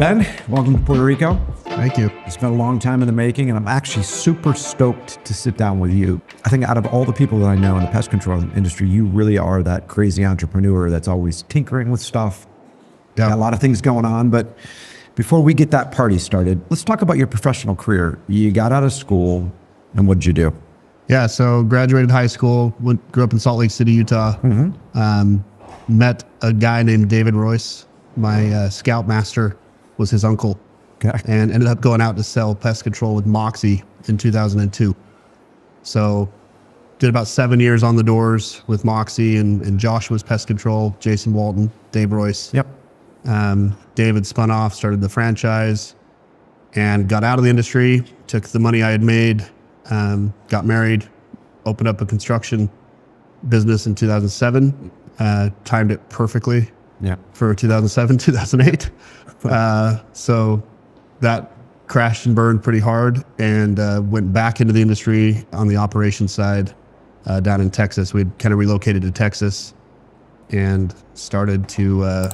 Ben, welcome to Puerto Rico. Thank you. It's been a long time in the making, and I'm actually super stoked to sit down with you. I think out of all the people that I know in the pest control industry, you really are that crazy entrepreneur that's always tinkering with stuff. Yeah. Got a lot of things going on, but before we get that party started, let's talk about your professional career. You got out of school, and what did you do? Yeah, so graduated high school, grew up in Salt Lake City, Utah. Met a guy named David Royce. My scoutmaster was his uncle. Okay. And ended up going out to sell pest control with Moxie in 2002. So did about 7 years on the doors with Moxie and Joshua's Pest Control, Jason Walton, Dave Royce. Yep. David spun off, started the franchise, and got out of the industry, took the money I had made, got married, opened up a construction business in 2007, timed it perfectly for 2007, 2008. So that crashed and burned pretty hard, and went back into the industry on the operations side down in Texas. We'd kind of relocated to Texas and started to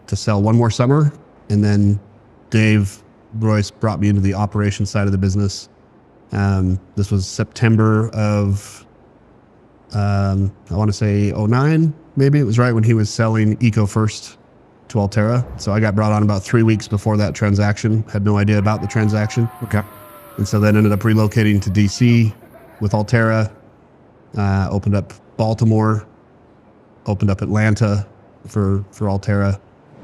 sell one more summer. And then Dave Royce brought me into the operations side of the business. This was September of, I want to say 09, maybe. It was right when he was selling Eco First to Altera. So I got brought on about 3 weeks before that transaction. Had no idea about the transaction. Okay. And so then ended up relocating to DC with Altera, opened up Baltimore, opened up Atlanta for Altera.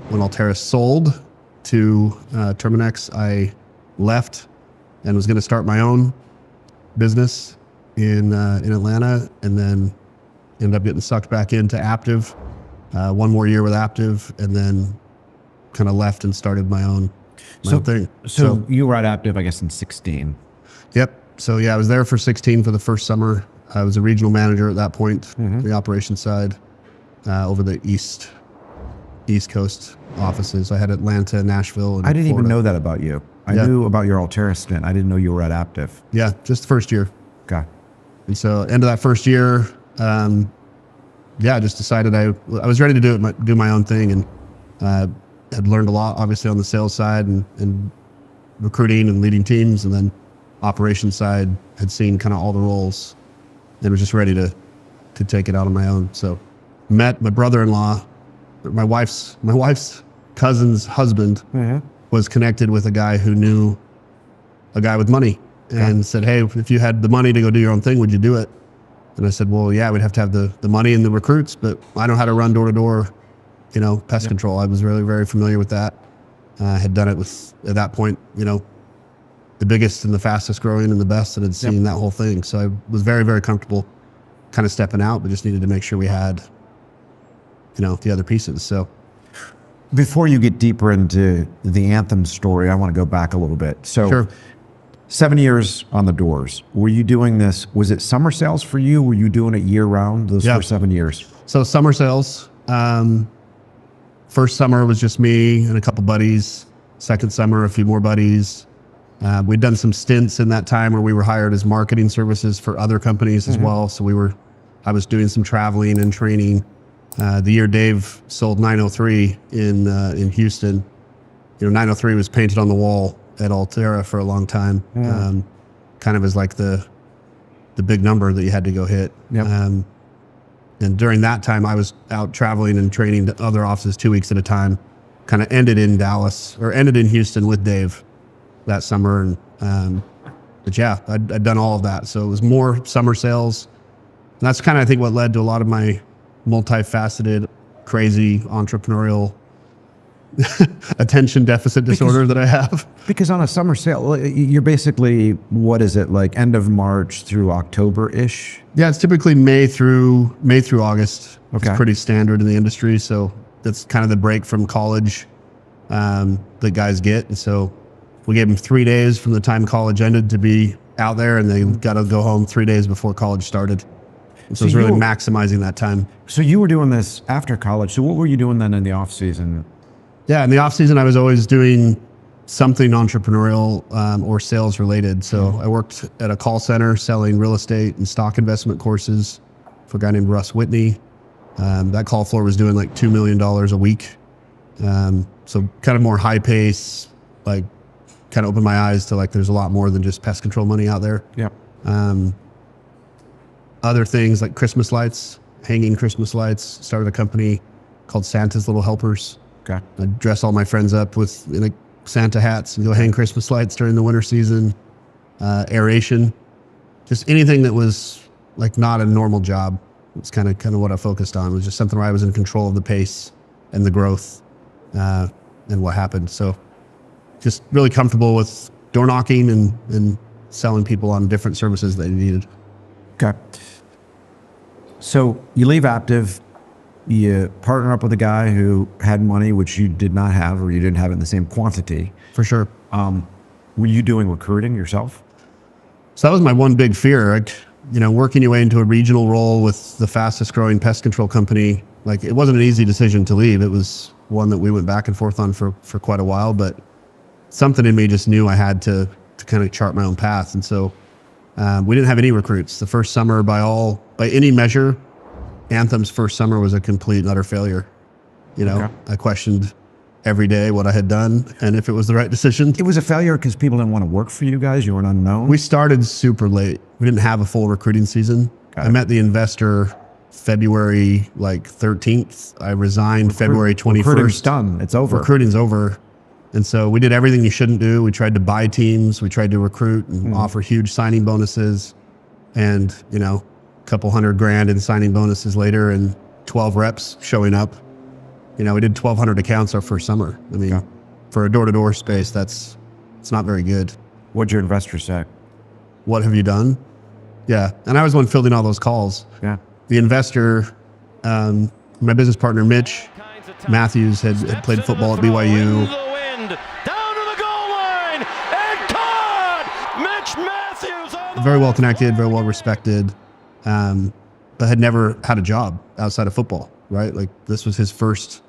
When Altera sold to Terminex, I left and was going to start my own business in Atlanta, and then ended up getting sucked back into Aptive. One more year with Aptive, and then kind of left and started my own thing. So you were at Aptive, I guess, in 16. Yep. So yeah, I was there for 16 for the first summer. I was a regional manager at that point, the operations side, over the East Coast offices. I had Atlanta, Nashville, and I didn't Florida. even know that about you. I knew about your Altera stint. I didn't know you were at Aptive. Yeah, just the first year. Okay. And so end of that first year, I just decided I was ready to do my own thing, and had learned a lot, obviously, on the sales side and recruiting and leading teams, and then operations side had seen kind of all the roles, and was just ready to take it out on my own. So met my brother-in-law, my wife's cousin's husband was connected with a guy who knew a guy with money, and said, "Hey, if you had the money to go do your own thing, would you do it?" And I said, "Well, yeah, we'd have to have the money and the recruits, but I know how to run door to door, pest control." I was really very familiar with that. Had done it with, at that point, the biggest and the fastest growing and the best, and had seen that whole thing. So I was very, very comfortable kind of stepping out, but just needed to make sure we had, the other pieces. So Before you get deeper into the Anthem story, I want to go back a little bit. So Sure. 7 years on the doors. Were you doing this? Was it summer sales for you? Were you doing it year round those first 7 years? So summer sales, first summer was just me and a couple buddies. Second summer, a few more buddies. We'd done some stints in that time where we were hired as marketing services for other companies as well. So I was doing some traveling and training. The year Dave sold 903 in Houston, 903 was painted on the wall at Altera for a long time, kind of as like the big number that you had to go hit. Yep. And during that time, I was out traveling and training to other offices 2 weeks at a time. Kind of ended in Houston with Dave that summer. And but yeah, I'd done all of that, so it was more summer sales. And that's kind of, I think, what led to a lot of my multifaceted, crazy entrepreneurial attention deficit disorder that I have. Because on a summer sale, you're basically, what is it, like end of March through October-ish? Yeah, it's typically May through August. Okay. It's pretty standard in the industry, so that's kind of the break from college that guys get. And so we gave them 3 days from the time college ended to be out there, and they got to go home 3 days before college started. And so it was really maximizing that time. So you were doing this after college. So what were you doing then in the off season? Yeah, in the off season, I was always doing something entrepreneurial or sales related. So I worked at a call center selling real estate and stock investment courses for a guy named Russ Whitney. That call floor was doing like $2 million a week. So kind of more high pace, like kind of opened my eyes to like there's a lot more than just pest control money out there. Yeah. Other things like Christmas lights, hanging Christmas lights. Started a company called Santa's Little Helpers. Okay. I'd dress all my friends up with like Santa hats and go hang Christmas lights during the winter season. Aeration, just anything that was like not a normal job. It's kind of what I focused on. It was just something where I was in control of the pace and the growth and what happened. So just really comfortable with door knocking and selling people on different services that they needed. Okay. So you leave Aptiv, you partner up with a guy who had money, which you did not have, or you didn't have it in the same quantity. For sure. Were you doing recruiting yourself? So that was my one big fear. Like, working your way into a regional role with the fastest growing pest control company, like it wasn't an easy decision to leave. It was one that we went back and forth on for quite a while, but something in me just knew I had to kind of chart my own path. And so we didn't have any recruits. The first summer, by any measure, Anthem's first summer was a complete and utter failure. Okay. I questioned every day what I had done and if it was the right decision. It was a failure because people didn't want to work for you guys. You were an unknown. We started super late. We didn't have a full recruiting season. I met the investor February 13th. I resigned February 21st. Recruiting's done. It's over. Recruiting's over. And so we did everything you shouldn't do. We tried to buy teams. We tried to recruit and offer huge signing bonuses. And, a couple $100,000 in signing bonuses later and 12 reps showing up. We did 1,200 accounts our first summer. I mean, for a door-to-door space, it's not very good. What'd your investor say? What have you done? Yeah. And I was the one fielding all those calls. Yeah. The investor, my business partner, Mitch Matthews, had played football at BYU. Very well connected, very well respected, but had never had a job outside of football, right? Like this was his first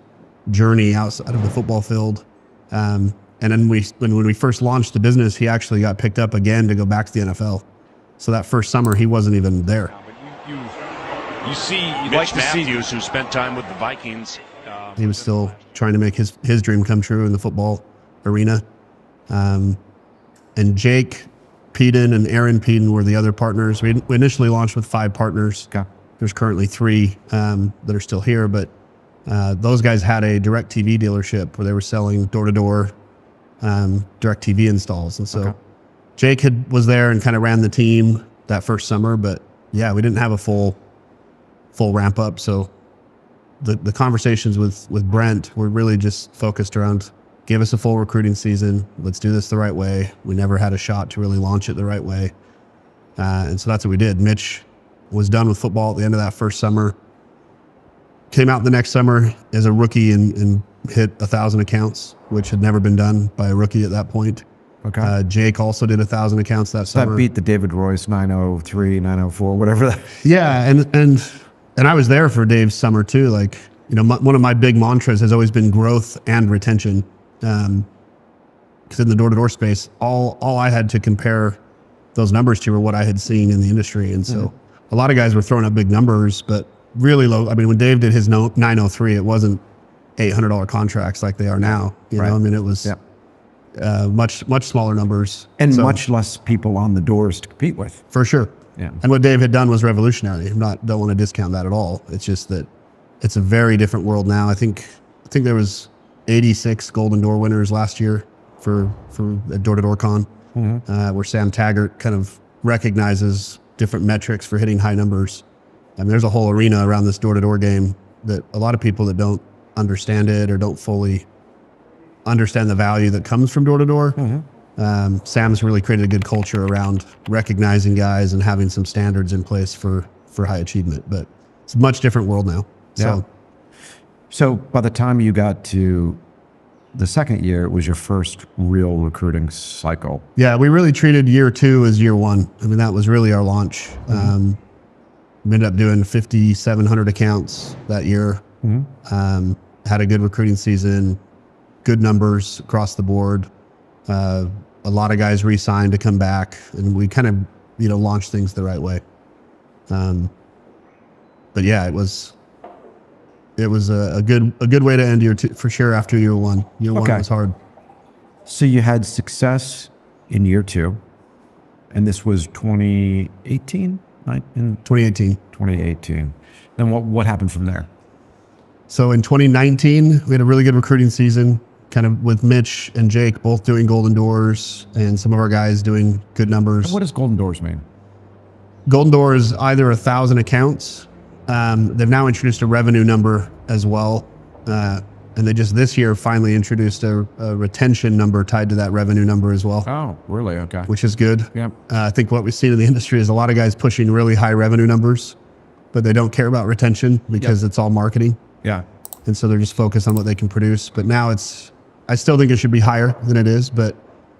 journey outside of the football field. And then when we first launched the business, he actually got picked up again to go back to the NFL. So that first summer, he wasn't even there. You see Mitch Matthews, who spent time with the Vikings. He was still trying to make his dream come true in the football arena. And Jake Peden and Aaron Peden were the other partners. We initially launched with 5 partners. Okay. There's currently 3 that are still here, but those guys had a direct TV dealership where they were selling door-to-door direct TV installs. And so Jake was there and kind of ran the team that first summer, but yeah, we didn't have a full ramp up. So the conversations with Brent were really just focused around, give us a full recruiting season. Let's do this the right way. We never had a shot to really launch it the right way. And so that's what we did. Mitch was done with football at the end of that first summer. Came out the next summer as a rookie and hit 1,000 accounts, which had never been done by a rookie at that point. Okay. Jake also did 1,000 accounts that summer. That beat the David Royce 903, 904, whatever that. Yeah, and I was there for Dave's summer too. Like, one of my big mantras has always been growth and retention. Because in the door-to-door space, all I had to compare those numbers to were what I had seen in the industry. And so a lot of guys were throwing up big numbers, but really low. I mean, when Dave did his 903, it wasn't $800 contracts like they are now. You know, I mean, it was much smaller numbers. And much less people on the doors to compete with. For sure. Yeah. And what Dave had done was revolutionary. Don't want to discount that at all. It's just that it's a very different world now. I think there was 86 Golden Door winners last year for a door-to-door con, where Sam Taggart kind of recognizes different metrics for hitting high numbers. I mean, there's a whole arena around this door-to-door game that a lot of people that don't understand it or don't fully understand the value that comes from door-to-door. Sam's really created a good culture around recognizing guys and having some standards in place for high achievement. But it's a much different world now. So by the time you got to the second year, it was your first real recruiting cycle. Yeah, we really treated year 2 as year 1. I mean, that was really our launch. We ended up doing 5,700 accounts that year. Had a good recruiting season, good numbers across the board. A lot of guys re-signed to come back, and we kind of, launched things the right way. But yeah, it was it was a good way to end year 2 for sure. After year 1, year 1 was hard. So you had success in year 2, and this was 2018, right? In 2018. 2018. Then what happened from there? So in 2019, we had a really good recruiting season, kind of with Mitch and Jake both doing golden doors, and some of our guys doing good numbers. And what does golden doors mean? Golden door is either 1,000 accounts. They've now introduced a revenue number as well. And they just this year finally introduced a retention number tied to that revenue number as well. Oh, really? Okay. Which is good. Yeah. I think what we've seen in the industry is a lot of guys pushing really high revenue numbers, but they don't care about retention because it's all marketing. Yeah. And so they're just focused on what they can produce. But now I still think it should be higher than it is, but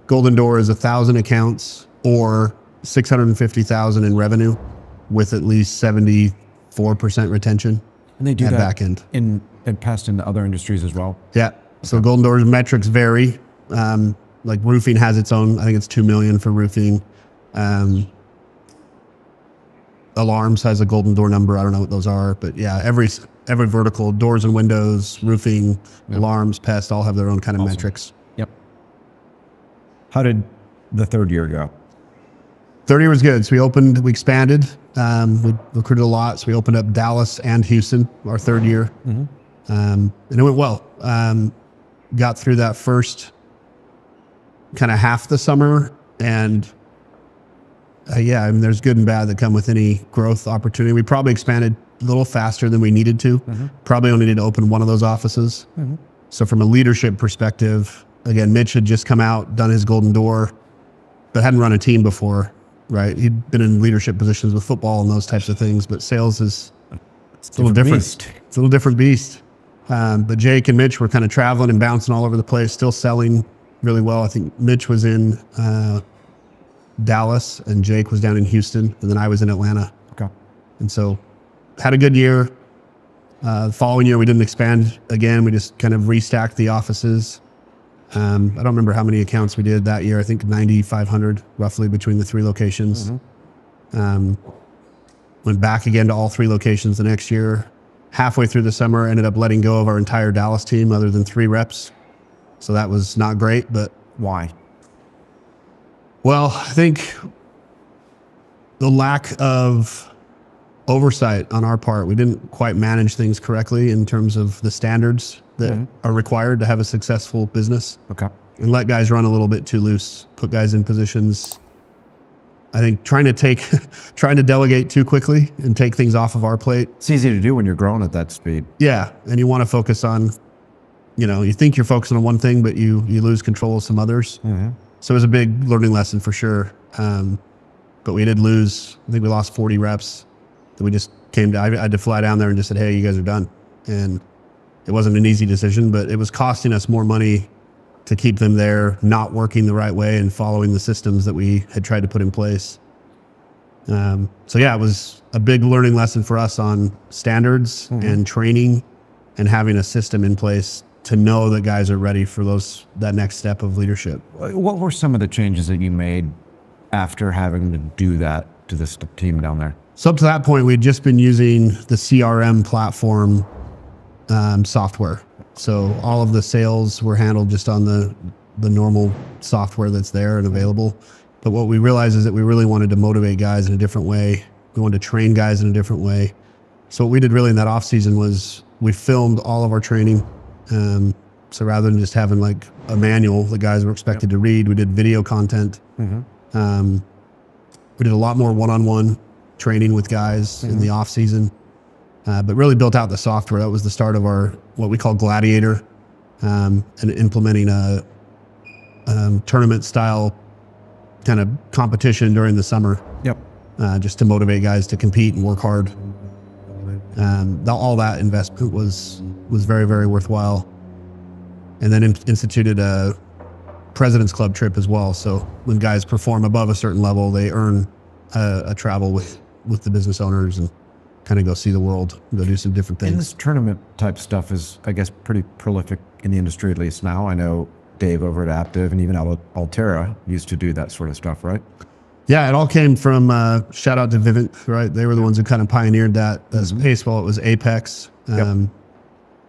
golden door is 1,000 accounts or 650,000 in revenue with at least 74% retention. And they do that back end in pest in other industries as well. Yeah. So golden doors metrics vary. Like roofing has its own. I think it's 2 million for roofing. Alarms has a golden door number. I don't know what those are, but yeah, every vertical, doors and windows, roofing, alarms, pest, all have their own kind of metrics. Yep. How did the third year go? Third year was good. So we expanded. We recruited a lot. So we opened up Dallas and Houston our third year. Mm-hmm. And it went well. Got through that first kind of half the summer, and I mean, there's good and bad that come with any growth opportunity. We probably expanded a little faster than we needed to. Mm-hmm. Probably only needed to open one of those offices. Mm-hmm. So from a leadership perspective, again, Mitch had just come out, done his golden door, but hadn't run a team before, right? He'd been in leadership positions with football and those types of things, but sales is a little different. It's a little different beast. But Jake and Mitch were kind of traveling and bouncing all over the place, still selling really well. I think Mitch was in Dallas and Jake was down in Houston, and then I was in Atlanta. Okay. And so had a good year. The following year, we didn't expand again. We just kind of restacked the offices. I don't remember how many accounts we did that year. I think 9,500 roughly between the 3 locations. Mm-hmm. Went back again to all 3 locations the next year. Halfway through the summer, ended up letting go of our entire Dallas team other than 3 reps. So that was not great, but why? Well, I think the lack of oversight on our part. We didn't quite manage things correctly in terms of the standards that are required to have a successful business. Okay. And let guys run a little bit too loose, put guys in positions. I think trying to delegate too quickly and take things off of our plate. It's easy to do when you're growing at that speed. Yeah. And you want to focus on, you think you're focusing on one thing, but you lose control of some others. Mm-hmm. So it was a big learning lesson for sure. But we did lose, I think we lost 40 reps that we just I had to fly down there and just said, hey, you guys are done. And it wasn't an easy decision, but it was costing us more money to keep them there, not working the right way and following the systems that we had tried to put in place. So yeah, it was a big learning lesson for us on standards and training and having a system in place to know that guys are ready for that next step of leadership. What were some of the changes that you made after having to do that to this team down there? So up to that point, we'd just been using the CRM platform software. So all of the sales were handled just on the normal software that's there and available. But what we realized is that we really wanted to motivate guys in a different way. We wanted to train guys in a different way. So what we did really in that off season was we filmed all of our training. So rather than just having like a manual the guys were expected to read, we did video content. Mm-hmm. We did a lot more one-on-one training with guys in the off season. But really built out the software. That was the start of our, what we call Gladiator, and implementing a tournament style kind of competition during the summer. Yep. Just to motivate guys to compete and work hard. All that investment was very, very worthwhile. And then instituted a President's Club trip as well. So when guys perform above a certain level, they earn a travel with the business owners and kind of go see the world, go do some different things. And this tournament type stuff is, I guess, pretty prolific in the industry, at least now. I know Dave over at Aptive and even Altera used to do that sort of stuff, right? Yeah, it all came from, shout out to Vivint, right? They were the ones who kind of pioneered that space while it was Apex.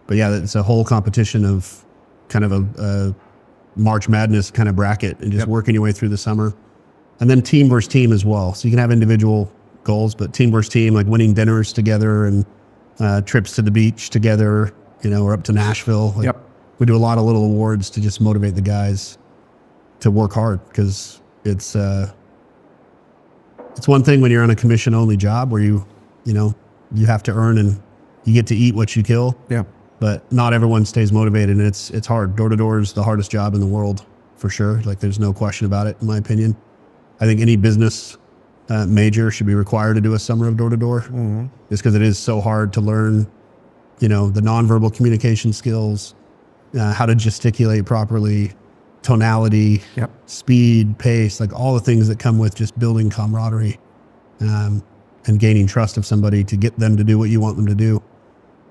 But yeah, it's a whole competition of kind of a March Madness kind of bracket and just working your way through the summer. And then team versus team as well. So you can have individual goals, but team versus team, like winning dinners together and trips to the beach together, or up to Nashville. Like, we do a lot of little awards to just motivate the guys to work hard, because it's one thing when you're on a commission only job where you have to earn and you get to eat what you kill. Yeah. But not everyone stays motivated, and it's hard. Door to door is the hardest job in the world, for sure. Like, there's no question about it, in my opinion. I think any business major should be required to do a summer of door to door, just because it is so hard to learn, the nonverbal communication skills, how to gesticulate properly, tonality, speed, pace, like all the things that come with just building camaraderie and gaining trust of somebody to get them to do what you want them to do.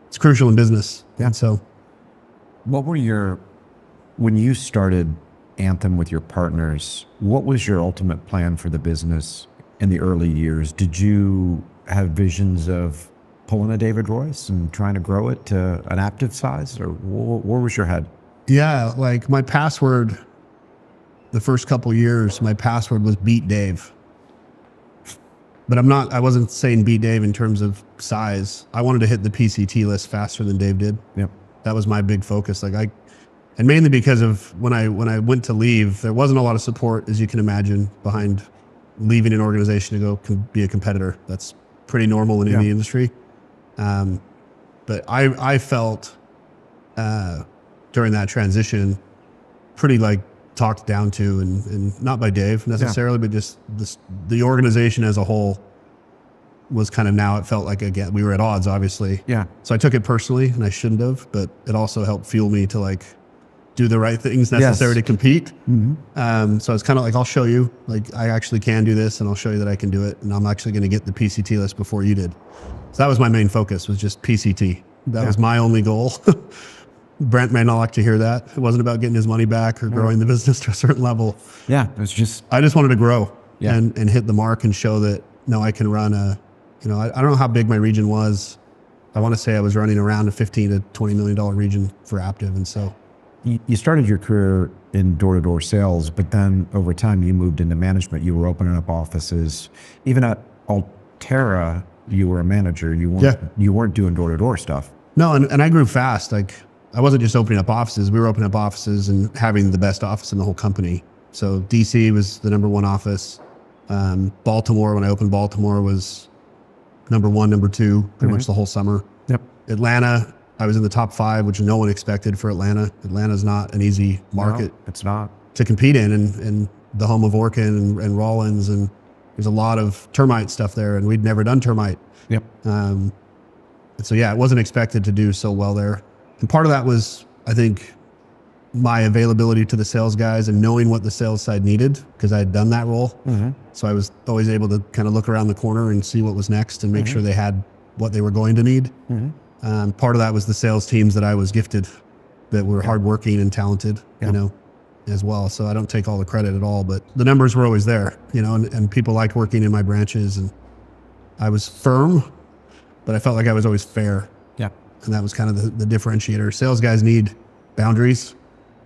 It's crucial in business. Yeah. And so, what were when you started Anthem with your partners, what was your ultimate plan for the business in the early years? Did you have visions of pulling a David Royce and trying to grow it to an active size, or where was your head? Yeah, like my password, the first couple years, my password was beat Dave. But I wasn't saying beat Dave in terms of size. I wanted to hit the PCT list faster than Dave did. Yep. That was my big focus. And mainly because of when I went to leave, there wasn't a lot of support, as you can imagine, behind leaving an organization to go be a competitor. That's pretty normal in any industry. But I felt during that transition pretty talked down to, and not by Dave necessarily, but just the organization as a whole was kind of, now it felt like, again, we were at odds, obviously. Yeah. So I took it personally, and I shouldn't have, but it also helped fuel me to do the right things necessary to compete. Mm-hmm. So it's kind of I'll show you, I actually can do this, and I'll show you that I can do it. And I'm actually going to get the PCT list before you did. So that was my main focus, was just PCT. That was my only goal. Brent may not like to hear that. It wasn't about getting his money back or growing the business to a certain level. Yeah, it was just... I just wanted to grow and hit the mark and show that, no, I can run I don't know how big my region was. I want to say I was running around a $15 to $20 million region for Aptive. And so... You started your career in door-to-door sales, but then over time you moved into management. You were opening up offices. Even at Altera, you were a manager. You weren't doing door-to-door stuff. No, and I grew fast. I wasn't just opening up offices. We were opening up offices and having the best office in the whole company. So DC was the number one office. Baltimore, when I opened Baltimore, was number one, number two, pretty much the whole summer. Yep. Atlanta, I was in the top 5, which no one expected for Atlanta. Atlanta's not an easy market. No, it's not. To compete in, and the home of Orkin and Rollins, and there's a lot of termite stuff there, and we'd never done termite. Yep. So yeah, it wasn't expected to do so well there. And part of that was, I think, my availability to the sales guys and knowing what the sales side needed, because I had done that role. Mm-hmm. So I was always able to kind of look around the corner and see what was next and make sure they had what they were going to need. Mm-hmm. Part of that was the sales teams that I was gifted, that were hardworking and talented, as well. So I don't take all the credit at all, but the numbers were always there, and people liked working in my branches, and I was firm, but I felt like I was always fair. Yeah. And that was kind of the differentiator. Sales guys need boundaries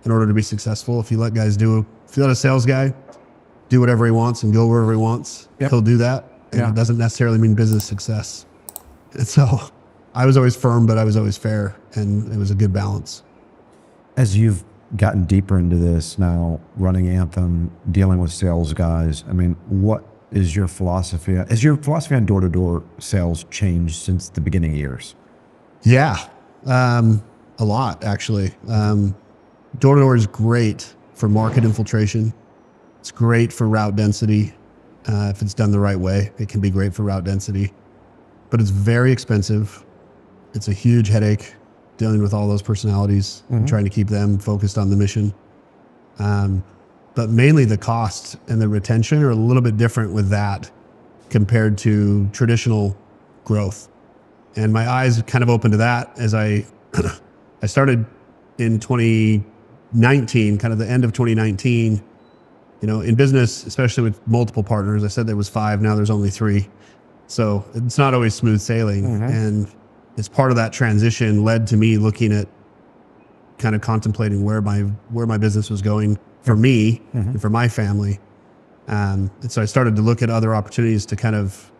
in order to be successful. If you let a sales guy do whatever he wants and go wherever he wants, he'll do that. And it doesn't necessarily mean business success. And so I was always firm, but I was always fair, and it was a good balance. As you've gotten deeper into this now, running Anthem, dealing with sales guys, what is your philosophy? Has your philosophy on door-to-door sales changed since the beginning years? Yeah, a lot, actually. Door-to-door is great for market infiltration. It's great for route density. If it's done the right way, it can be great for route density. But it's very expensive. It's a huge headache dealing with all those personalities and trying to keep them focused on the mission. But mainly the cost and the retention are a little bit different with that compared to traditional growth. And my eyes kind of opened to that as I started in 2019, kind of the end of 2019, in business, especially with multiple partners. I said there was 5, now there's only 3. So it's not always smooth sailing. And, as part of that transition led to me looking at kind of contemplating where my business was going for me and for my family. And so I started to look at other opportunities to kind of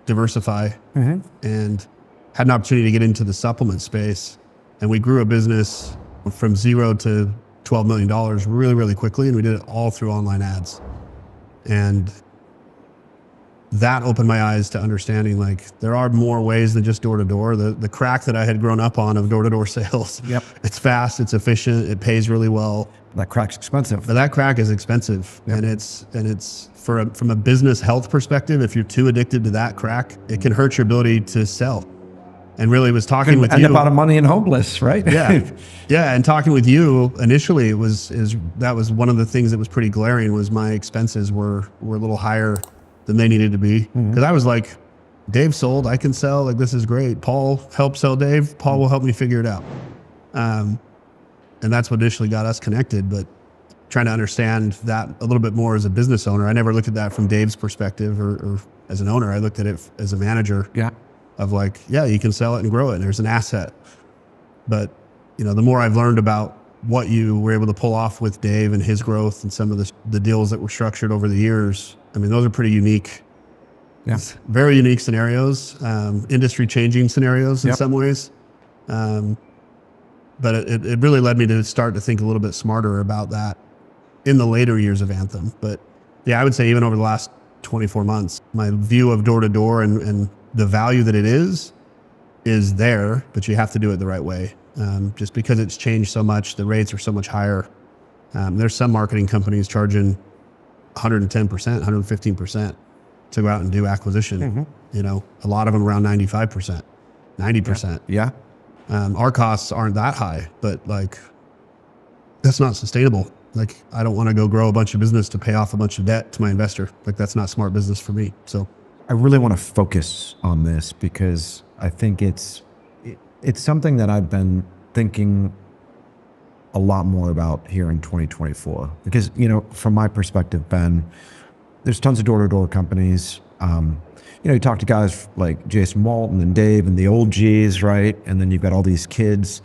diversify and had an opportunity to get into the supplement space. And we grew a business from 0 to $12 million really, really quickly. And we did it all through online ads. And that opened my eyes to understanding like there are more ways than just door to door. The crack that I had grown up on of door to door sales. Yep. It's fast, it's efficient, it pays really well. That crack's expensive. But that crack is expensive. Yep. And it's from a business health perspective, if you're too addicted to that crack, it can hurt your ability to sell. And really was talking with you about money and homeless, right? Yeah. And talking with you initially that was one of the things that was pretty glaring was my expenses were a little higher than they needed to be. Because I was like, Dave sold, I can sell, like this is great. Paul helped sell Dave, Paul will help me figure it out. And that's what initially got us connected, but trying to understand that a little bit more as a business owner. I never looked at that from Dave's perspective or as an owner. I looked at it as a manager of like, yeah, you can sell it and grow it. And there's an asset. But the more I've learned about what you were able to pull off with Dave and his growth and some of the deals that were structured over the years, I mean, those are pretty unique, very unique scenarios, industry changing scenarios in some ways. But it really led me to start to think a little bit smarter about that in the later years of Anthem. But yeah, I would say even over the last 24 months, my view of door to door and the value that it is there, but you have to do it the right way. Just because it's changed so much, the rates are so much higher. There's some marketing companies charging 110%, 115% to go out and do acquisition. A lot of them around 95%, 90%. Yeah. Our costs aren't that high, but like that's not sustainable. Like I don't want to go grow a bunch of business to pay off a bunch of debt to my investor. Like that's not smart business for me. So I really want to focus on this because I think it's something that I've been thinking a lot more about here in 2024. Because, from my perspective, Ben, there's tons of door-to-door companies. You talk to guys like Jason Walton and Dave and the old G's, right? And then you've got all these kids.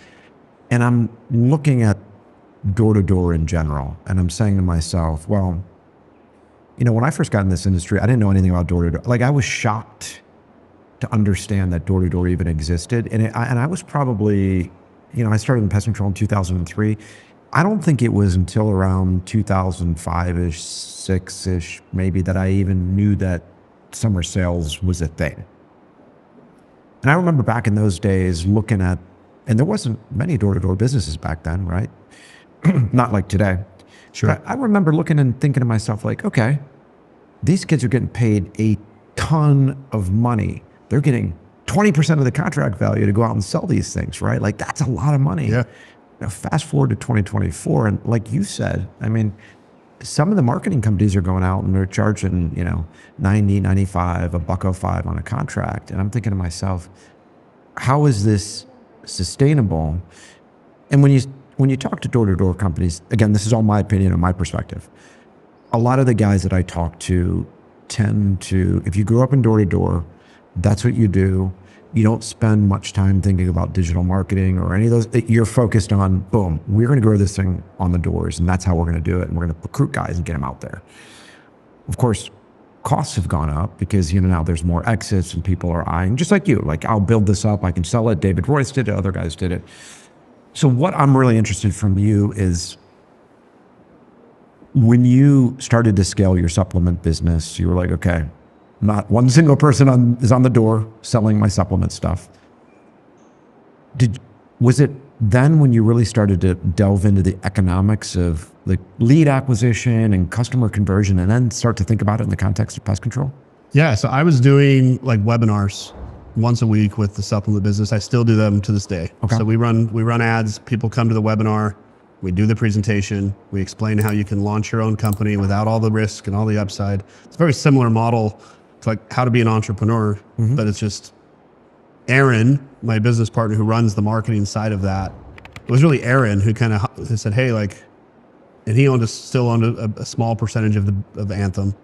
And I'm looking at door-to-door in general. And I'm saying to myself, well, when I first got in this industry, I didn't know anything about door-to-door. Like I was shocked to understand that door-to-door even existed. And I was probably, I started in pest control in 2003. I don't think it was until around 2005-ish, 6-ish, maybe, that I even knew that summer sales was a thing. And I remember back in those days looking at, and there wasn't many door-to-door businesses back then, right? Not like today. Sure. But I remember looking and thinking to myself, like, okay, these kids are getting paid a ton of money. They're getting 20% of the contract value to go out and sell these things, right? Like that's a lot of money. Yeah. Fast forward to 2024, and like you said, I mean, some of the marketing companies are going out and they're charging, $90, $95, $105 on a contract. And I'm thinking to myself, how is this sustainable? And when you talk to door-to-door companies, again, this is all my opinion and my perspective. A lot of the guys that I talk to tend to, if you grew up in door-to-door, that's what you do. You don't spend much time thinking about digital marketing or any of those. You're focused on, boom, we're going to grow this thing on the doors, and that's how we're going to do it. And we're going to recruit guys and get them out there. Of course, costs have gone up because, now there's more exits and people are eyeing, just like you, like I'll build this up, I can sell it. David Royce did it, other guys did it. So what I'm really interested from you is when you started to scale your supplement business, you were like, okay, not one single person is on the door selling my supplement stuff. Was it then when you really started to delve into the economics of the lead acquisition and customer conversion and then start to think about it in the context of pest control? Yeah. So I was doing like webinars once a week with the supplement business. I still do them to this day. Okay. So we run ads. People come to the webinar. We do the presentation. We explain how you can launch your own company without all the risk and all the upside. It's a very similar model to like how to be an entrepreneur, but it's just Aaron, my business partner who runs the marketing side of that. It was really Aaron who kind of said, hey, like, and he still owned a small percentage of Anthem.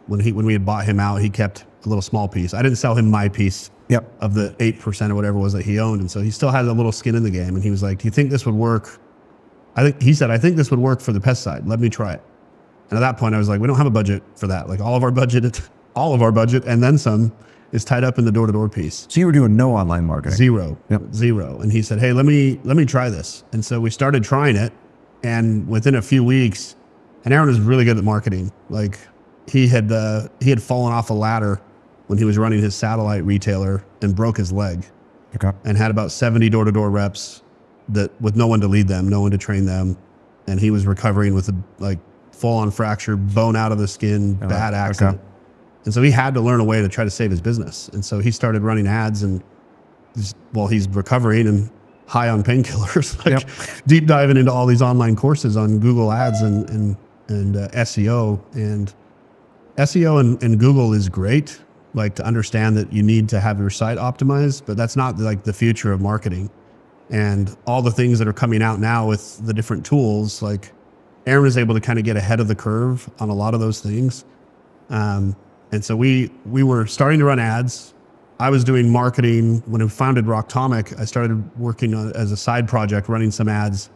When we had bought him out, he kept a little small piece. I didn't sell him my piece Yep. of the 8% or whatever it was that he owned. And so he still had a little skin in the game. And he was like, do you think this would work? He said, I think this would work for the pest side. Let me try it. And at that point I was like, we don't have a budget for that. Like all of our budget and then some is tied up in the door-to-door piece. So you were doing no online marketing? Zero. Yep. Zero. And he said, hey, let me try this. And so we started trying it. And within a few weeks, and Aaron was really good at marketing. Like he had fallen off a ladder when he was running his satellite retailer and broke his leg. Okay. And had about 70 door-to-door reps with no one to lead them, no one to train them. And he was recovering with a full-on fracture, bone out of the skin, bad accident. Okay. And so he had to learn a way to try to save his business. And so he started running ads and while he's recovering and high on painkillers, deep diving into all these online courses on Google ads and SEO. And SEO and Google is great, like to understand that you need to have your site optimized, but that's not like the future of marketing. And all the things that are coming out now with the different tools, like Aaron is able to kind of get ahead of the curve on a lot of those things. And so we were starting to run ads. I was doing marketing. When I founded Rocktomic, I started working as a side project, running some ads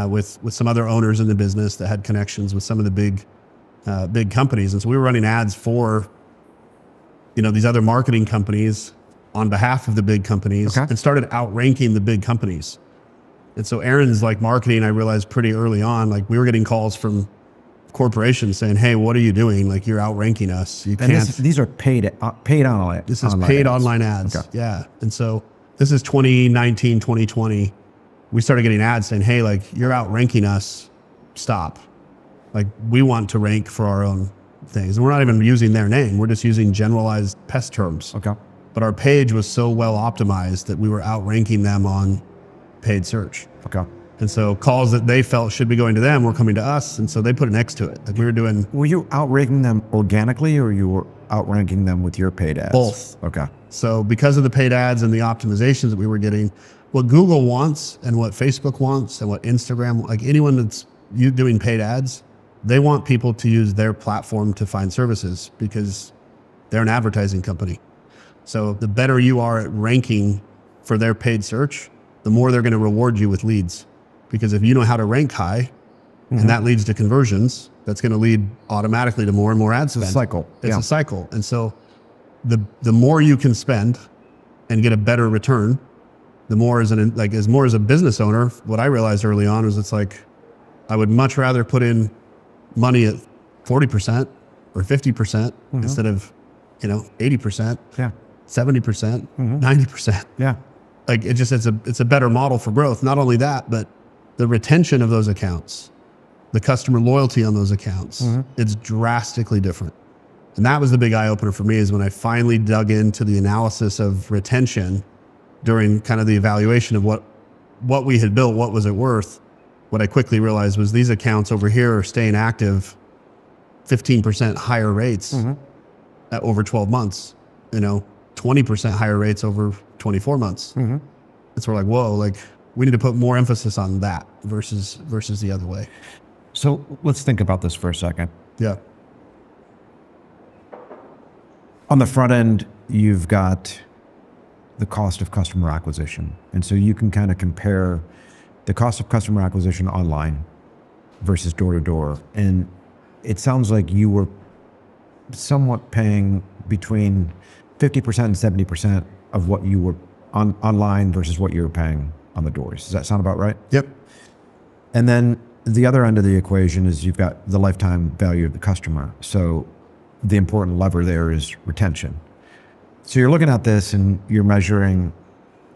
with some other owners in the business that had connections with some of the big companies. And so we were running ads for, these other marketing companies on behalf of the big companies, and started outranking the big companies. And so Aaron's like marketing, I realized pretty early on, like we were getting calls from corporations saying, hey, what are you doing? Like you're outranking us. You can't. These are paid online. This is paid online ads. Okay. Yeah. And so this is 2019, 2020. We started getting ads saying, hey, like you're outranking us. Stop. Like we want to rank for our own things. And we're not even using their name. We're just using generalized pest terms. Okay. But our page was so well optimized that we were outranking them on paid search. Okay. And so calls that they felt should be going to them were coming to us. And so they put it next to it. Like we were doing. Were you outranking them organically or you were outranking them with your paid ads? Both. Okay. So because of the paid ads and the optimizations that we were getting, what Google wants and what Facebook wants and what Instagram, like anyone that's doing paid ads, they want people to use their platform to find services because they're an advertising company. So the better you are at ranking for their paid search, the more they're going to reward you with leads. Because if you know how to rank high, and that leads to conversions, that's going to lead automatically to more and more ad spend. It's a cycle. It's a cycle. And so the more you can spend and get a better return, the more as a business owner, what I realized early on was it's like, I would much rather put in money at 40% or 50% instead of, 80%, 70%, 90%. Yeah. Like it's a better model for growth. Not only that, but the retention of those accounts, the customer loyalty on those accounts, it's drastically different. And that was the big eye opener for me, is when I finally dug into the analysis of retention during kind of the evaluation of what we had built, what was it worth. What I quickly realized was these accounts over here are staying active 15% higher rates at over 12 months, 20% higher rates over 24 months. And so we're like, whoa, like we need to put more emphasis on that versus the other way. So let's think about this for a second. Yeah. On the front end, you've got the cost of customer acquisition. And so you can kind of compare the cost of customer acquisition online versus door to door. And it sounds like you were somewhat paying between 50% and 70% of what you were online versus what you were paying on the doors. Does that sound about right? Yep. And then the other end of the equation is you've got the lifetime value of the customer. So the important lever there is retention. So you're looking at this and you're measuring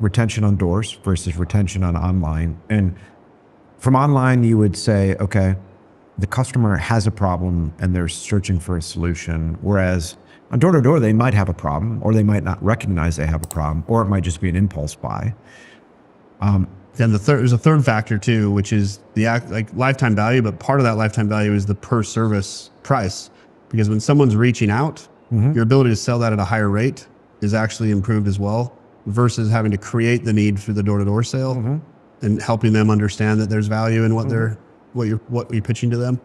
retention on doors versus retention on online. And from online, you would say, okay, the customer has a problem and they're searching for a solution. Whereas on door to door, they might have a problem, or they might not recognize they have a problem, or it might just be an impulse buy. Then there's a third factor too, which is the lifetime value, but part of that lifetime value is the per service price. Because when someone's reaching out, your ability to sell that at a higher rate is actually improved as well, versus having to create the need for the door-to-door sale and helping them understand that there's value in what you're pitching to them.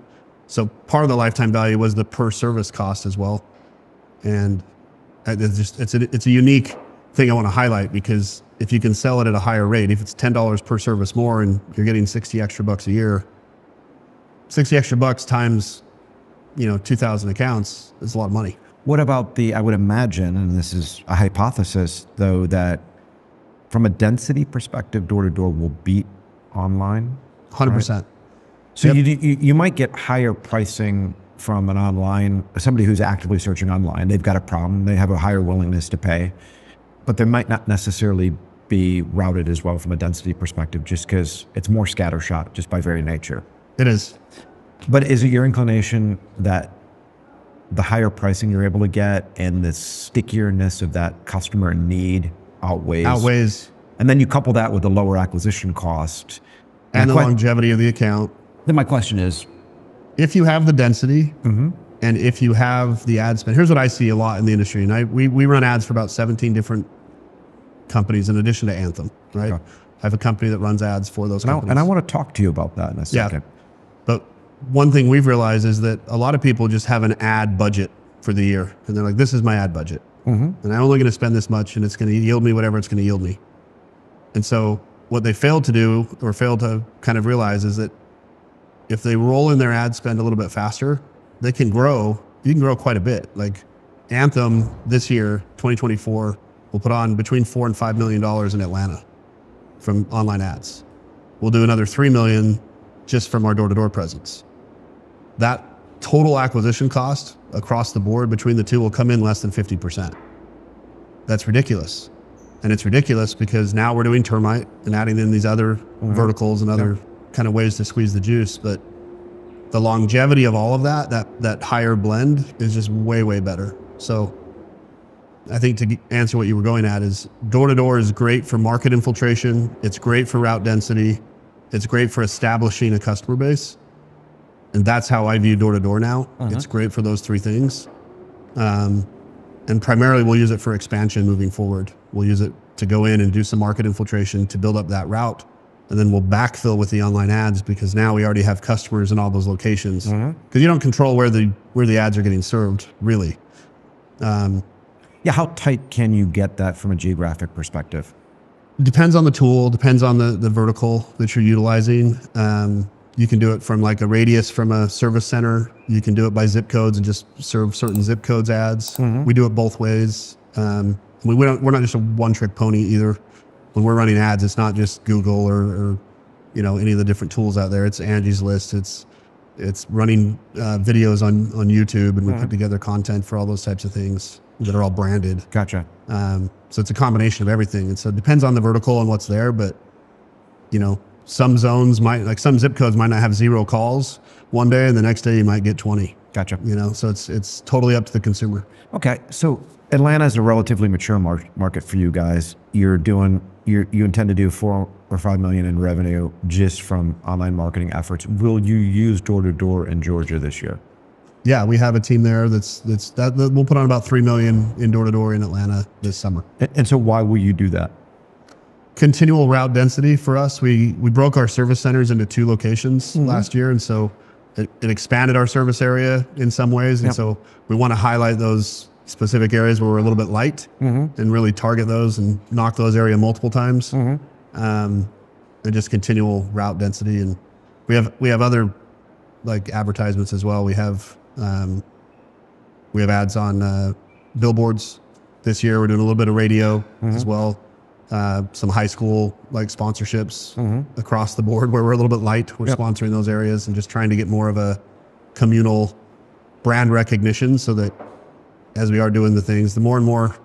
So part of the lifetime value was the per service cost as well. And It's a unique thing I want to highlight, because if you can sell it at a higher rate, if it's $10 per service more and you're getting 60 extra bucks a year, 60 extra bucks times, 2,000 accounts is a lot of money. What about I would imagine, and this is a hypothesis though, that from a density perspective, door-to-door will beat online? 100%. Right? So you might get higher pricing from an online, somebody who's actively searching online. They've got a problem. They have a higher willingness to pay, but they might not necessarily be routed as well from a density perspective, just because it's more scattershot just by very nature. It is. But is it your inclination that the higher pricing you're able to get and the stickiness of that customer need outweighs? And then you couple that with the lower acquisition cost. And the longevity of the account. Then my question is, if you have the density and if you have the ad spend, here's what I see a lot in the industry. And we run ads for about 17 different companies in addition to Anthem, right? Okay. I have a company that runs ads for those companies. And I want to talk to you about that in a second. Yeah. But one thing we've realized is that a lot of people just have an ad budget for the year. And they're like, this is my ad budget. And I'm only going to spend this much, and it's going to yield me whatever it's going to yield me. And so what they failed to do, or failed to kind of realize, is that if they roll in their ad spend a little bit faster, they can grow. You can grow quite a bit. Like Anthem this year, 2024, will put on between $4 and $5 million in Atlanta from online ads. We'll do another $3 million just from our door-to-door presence. That total acquisition cost across the board between the two will come in less than 50%. That's ridiculous. And it's ridiculous because now we're doing termite and adding in these other verticals and other kind of ways to squeeze the juice. But the longevity of all of that higher blend is just way, way better. So I think to answer what you were going at is, door-to-door is great for market infiltration. It's great for route density. It's great for establishing a customer base. And that's how I view door-to-door now. It's great for those three things. And primarily we'll use it for expansion moving forward. We'll use it to go in and do some market infiltration to build up that route. And then we'll backfill with the online ads, because now we already have customers in all those locations. Because you don't control where the ads are getting served, really. How tight can you get that from a geographic perspective? Depends on the tool, depends on the vertical that you're utilizing. You can do it from like a radius from a service center. You can do it by zip codes and just serve certain zip codes ads. We do it both ways. We're not just a one-trick pony either. When we're running ads, it's not just Google or any of the different tools out there. It's Angie's List. It's running videos on YouTube, and we put together content for all those types of things that are all branded. Gotcha. So it's a combination of everything. And so it depends on the vertical and what's there, but some zones some zip codes might not have 0 calls one day, and the next day you might get 20. Gotcha. So it's totally up to the consumer. Okay. So Atlanta is a relatively mature market for you guys. You intend to do 4 or 5 million in revenue just from online marketing efforts. Will you use door-to-door in Georgia this year? Yeah, we have a team there that we'll put on about 3 million in door-to-door in Atlanta this summer. And so why will you do that? Continual route density for us. We broke our service centers into 2 locations last year, and so it expanded our service area in some ways. And so we want to highlight those specific areas where we're a little bit light and really target those and knock those area multiple times. And just continual route density. And we have other like advertisements as well. We have ads on billboards this year. We're doing a little bit of radio as well. Some high school like sponsorships across the board where we're a little bit light. We're sponsoring those areas and just trying to get more of a communal brand recognition, so that as we are doing the things, the more and more,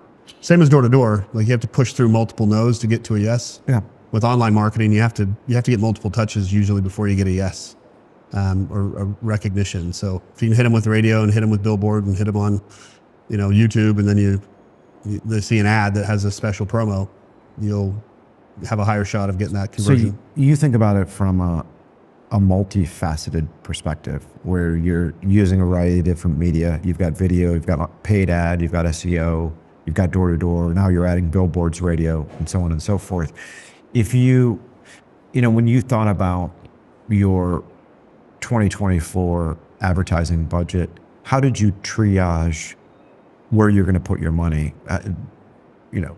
same as door-to-door, like you have to push through multiple no's to get to a yes. Yeah. With online marketing, you have to get multiple touches usually before you get a yes or a recognition. So if you can hit them with radio and hit them with billboard and hit them on, YouTube, and then they see an ad that has a special promo, you'll have a higher shot of getting that conversion. So you think about it from a multifaceted perspective, where you're using a variety of different media. You've got video, you've got paid ad, you've got SEO, you've got door-to-door, now you're adding billboards, radio, and so on and so forth. If when you thought about your 2024 advertising budget, how did you triage where you're going to put your money.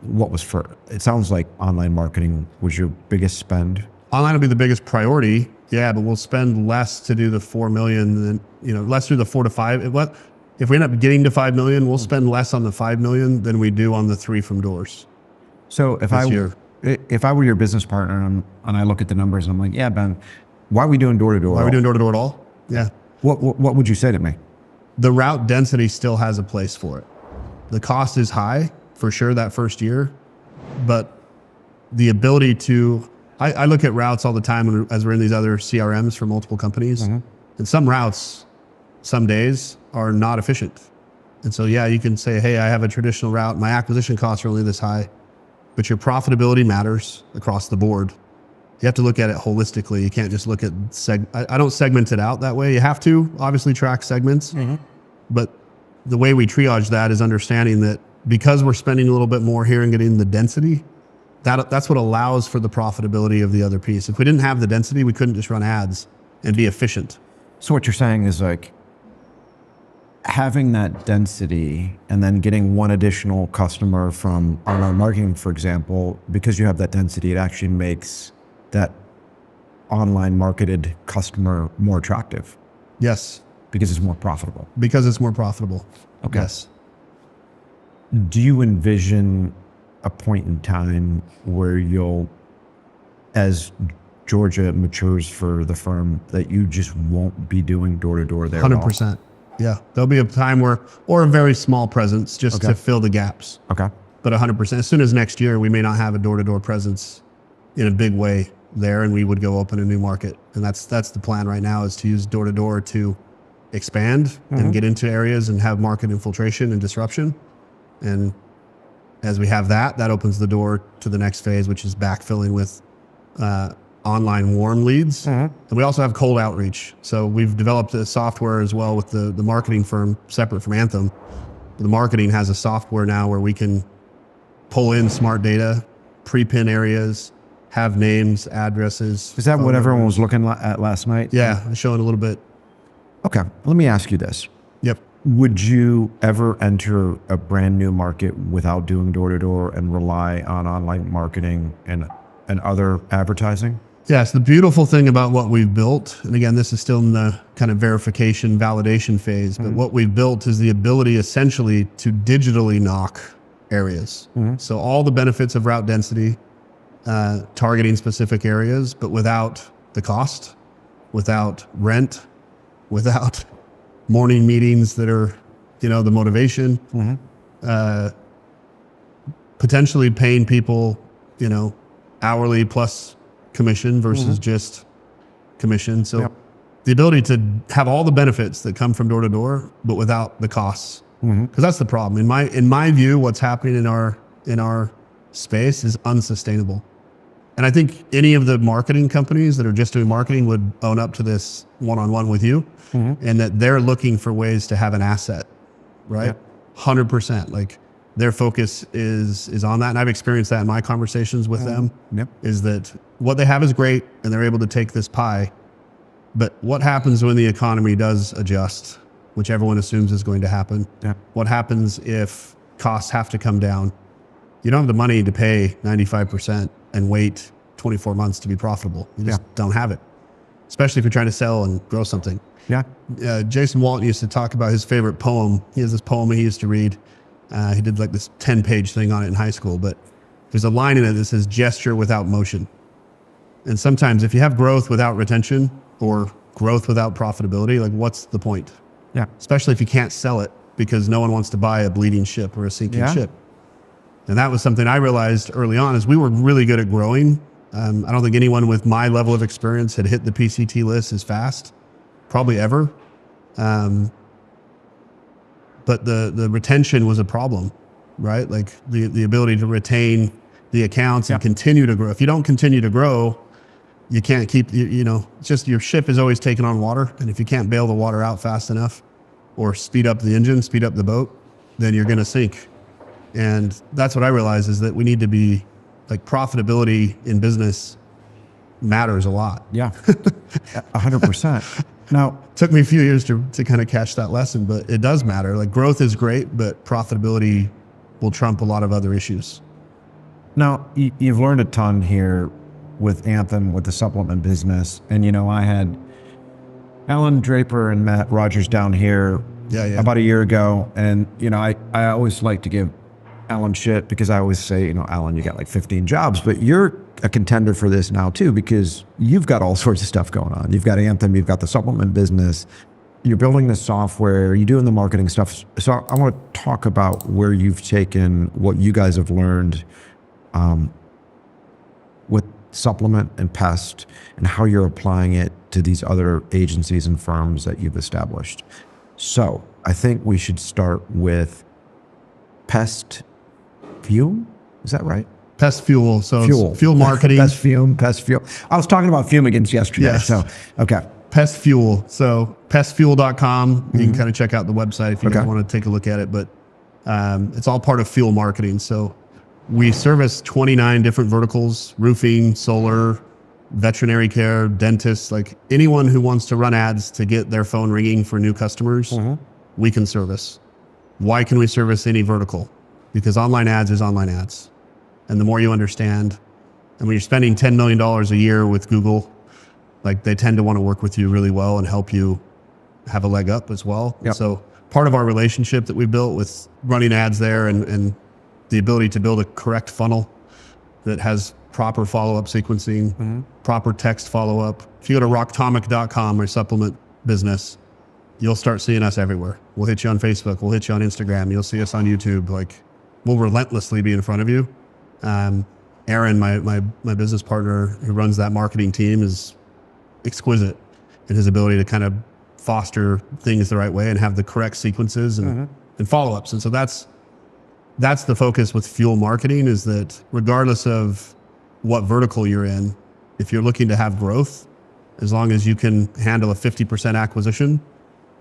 What was it sounds like online marketing was your biggest spend. Online will be the biggest priority. Yeah, but we'll spend less to do the 4 million than, less through the 4 to 5. If we end up getting to 5 million, we'll spend less on the 5 million than we do on the 3 from doors. So if I were your business partner and I look at the numbers and I'm like, yeah, Ben, why are we doing door to door? Why are we doing door to door at all? Yeah. What would you say to me? The route density still has a place for it. The cost is high for sure that first year, but the ability to, I look at routes all the time as we're in these other CRMs for multiple companies, and some routes, some days are not efficient. And so, yeah, you can say, hey, I have a traditional route. My acquisition costs are only this high, but your profitability matters across the board. You have to look at it holistically. You can't just look at I don't segment it out that way. You have to obviously track segments, but the way we triage that is understanding that because we're spending a little bit more here and getting the density, that's what allows for the profitability of the other piece. If we didn't have the density, we couldn't just run ads and be efficient. So what you're saying is like having that density and then getting one additional customer from online marketing, for example, because you have that density, it actually makes that online marketed customer more attractive. Yes. Because it's more profitable. Because it's more profitable. Okay. Yes. Do you envision a point in time where as Georgia matures for the firm, that you just won't be doing door to door there? 100%. Yeah. There'll be a time or a very small presence just to fill the gaps. Okay. But 100%. As soon as next year, we may not have a door to door presence in a big way there, and we would go open a new market. And that's the plan right now, is to use door to door to expand and get into areas and have market infiltration and disruption. And as we have that opens the door to the next phase, which is backfilling with online warm leads. And we also have cold outreach. So we've developed a software as well with the marketing firm separate from Anthem. The marketing has a software now where we can pull in smart data, pre-pin areas, have names, addresses. Is that what everyone was looking at last night? Yeah, showing a little bit. Okay, let me ask you this. Yep. Would you ever enter a brand new market without doing door to door and rely on online marketing and other advertising? Yes, the beautiful thing about what we've built, and again, this is still in the kind of verification, validation phase, but what we've built is the ability essentially to digitally knock areas. So all the benefits of route density, targeting specific areas, but without the cost, without rent, without morning meetings that are, the motivation, potentially paying people, hourly plus commission versus just commission. So the ability to have all the benefits that come from door to door, but without the costs, because that's the problem. In my view, what's happening in our space is unsustainable. And I think any of the marketing companies that are just doing marketing would own up to this one-on-one with you, and that they're looking for ways to have an asset, right? 100%. Like their focus is on that. And I've experienced that in my conversations with them, is that what they have is great and they're able to take this pie. But what happens when the economy does adjust, which everyone assumes is going to happen? What happens if costs have to come down? You don't have the money to pay 95% and wait 24 months to be profitable. You just don't have it, especially if you're trying to sell and grow something. Jason Walton used to talk about his favorite poem. He has this poem he used to read. He did like this 10-page thing on it in high school, but there's a line in it that says gesture without motion. And sometimes if you have growth without retention or growth without profitability, like what's the point? Especially if you can't sell it because no one wants to buy a bleeding ship or a sinking ship. And that was something I realized early on, is we were really good at growing. I don't think anyone with my level of experience had hit the PCT list as fast, probably ever. But the retention was a problem, right? Like the ability to retain the accounts and continue to grow. If you don't continue to grow, you can't keep, it's just your ship is always taking on water. And if you can't bail the water out fast enough or speed up the engine, speed up the boat, then you're going to sink. And that's what I realized, is that we need to be like, profitability in business matters a lot. 100%. Now, took me a few years to kind of catch that lesson, but it does matter. Like growth is great, but profitability will trump a lot of other issues. Now, you've learned a ton here with Anthem, with the supplement business. And, you know, I had Alan Draper and Matt Rogers down here about a year ago. And, you know, I always like to give Alan shit because I always say, you know, Alan, you got like 15 jobs, but you're a contender for this now too, because you've got all sorts of stuff going on. You've got Anthem, you've got the supplement business, you're building the software, you're doing the marketing stuff. So I want to talk about where you've taken what you guys have learned with supplement and pest and how you're applying it to these other agencies and firms that you've established. So I think we should start with Pest Fuel. Is that right? Pest Fuel. So fuel, fuel marketing. Pest Fuel. I was talking about fumigants yesterday. Yes. So, okay. Pest Fuel. So pestfuel.com. You can kind of check out the website if you guys want to take a look at it, but it's all part of fuel marketing. So we service 29 different verticals: roofing, solar, veterinary care, dentists, like anyone who wants to run ads to get their phone ringing for new customers, we can service. Why can we service any vertical? Because online ads is online ads. And the more you understand, and when you're spending $10 million a year with Google, like they tend to want to work with you really well and help you have a leg up as well. Yep. So part of our relationship that we built with running ads there and the ability to build a correct funnel that has proper follow-up sequencing, proper text follow-up. If you go to rocktomic.com or supplement business, you'll start seeing us everywhere. We'll hit you on Facebook. We'll hit you on Instagram. You'll see us on YouTube. Like we'll relentlessly be in front of you. Aaron, my business partner who runs that marketing team, is exquisite in his ability to kind of foster things the right way and have the correct sequences and follow-ups. And so that's the focus with fuel marketing, is that regardless of what vertical you're in, if you're looking to have growth, as long as you can handle a 50% acquisition,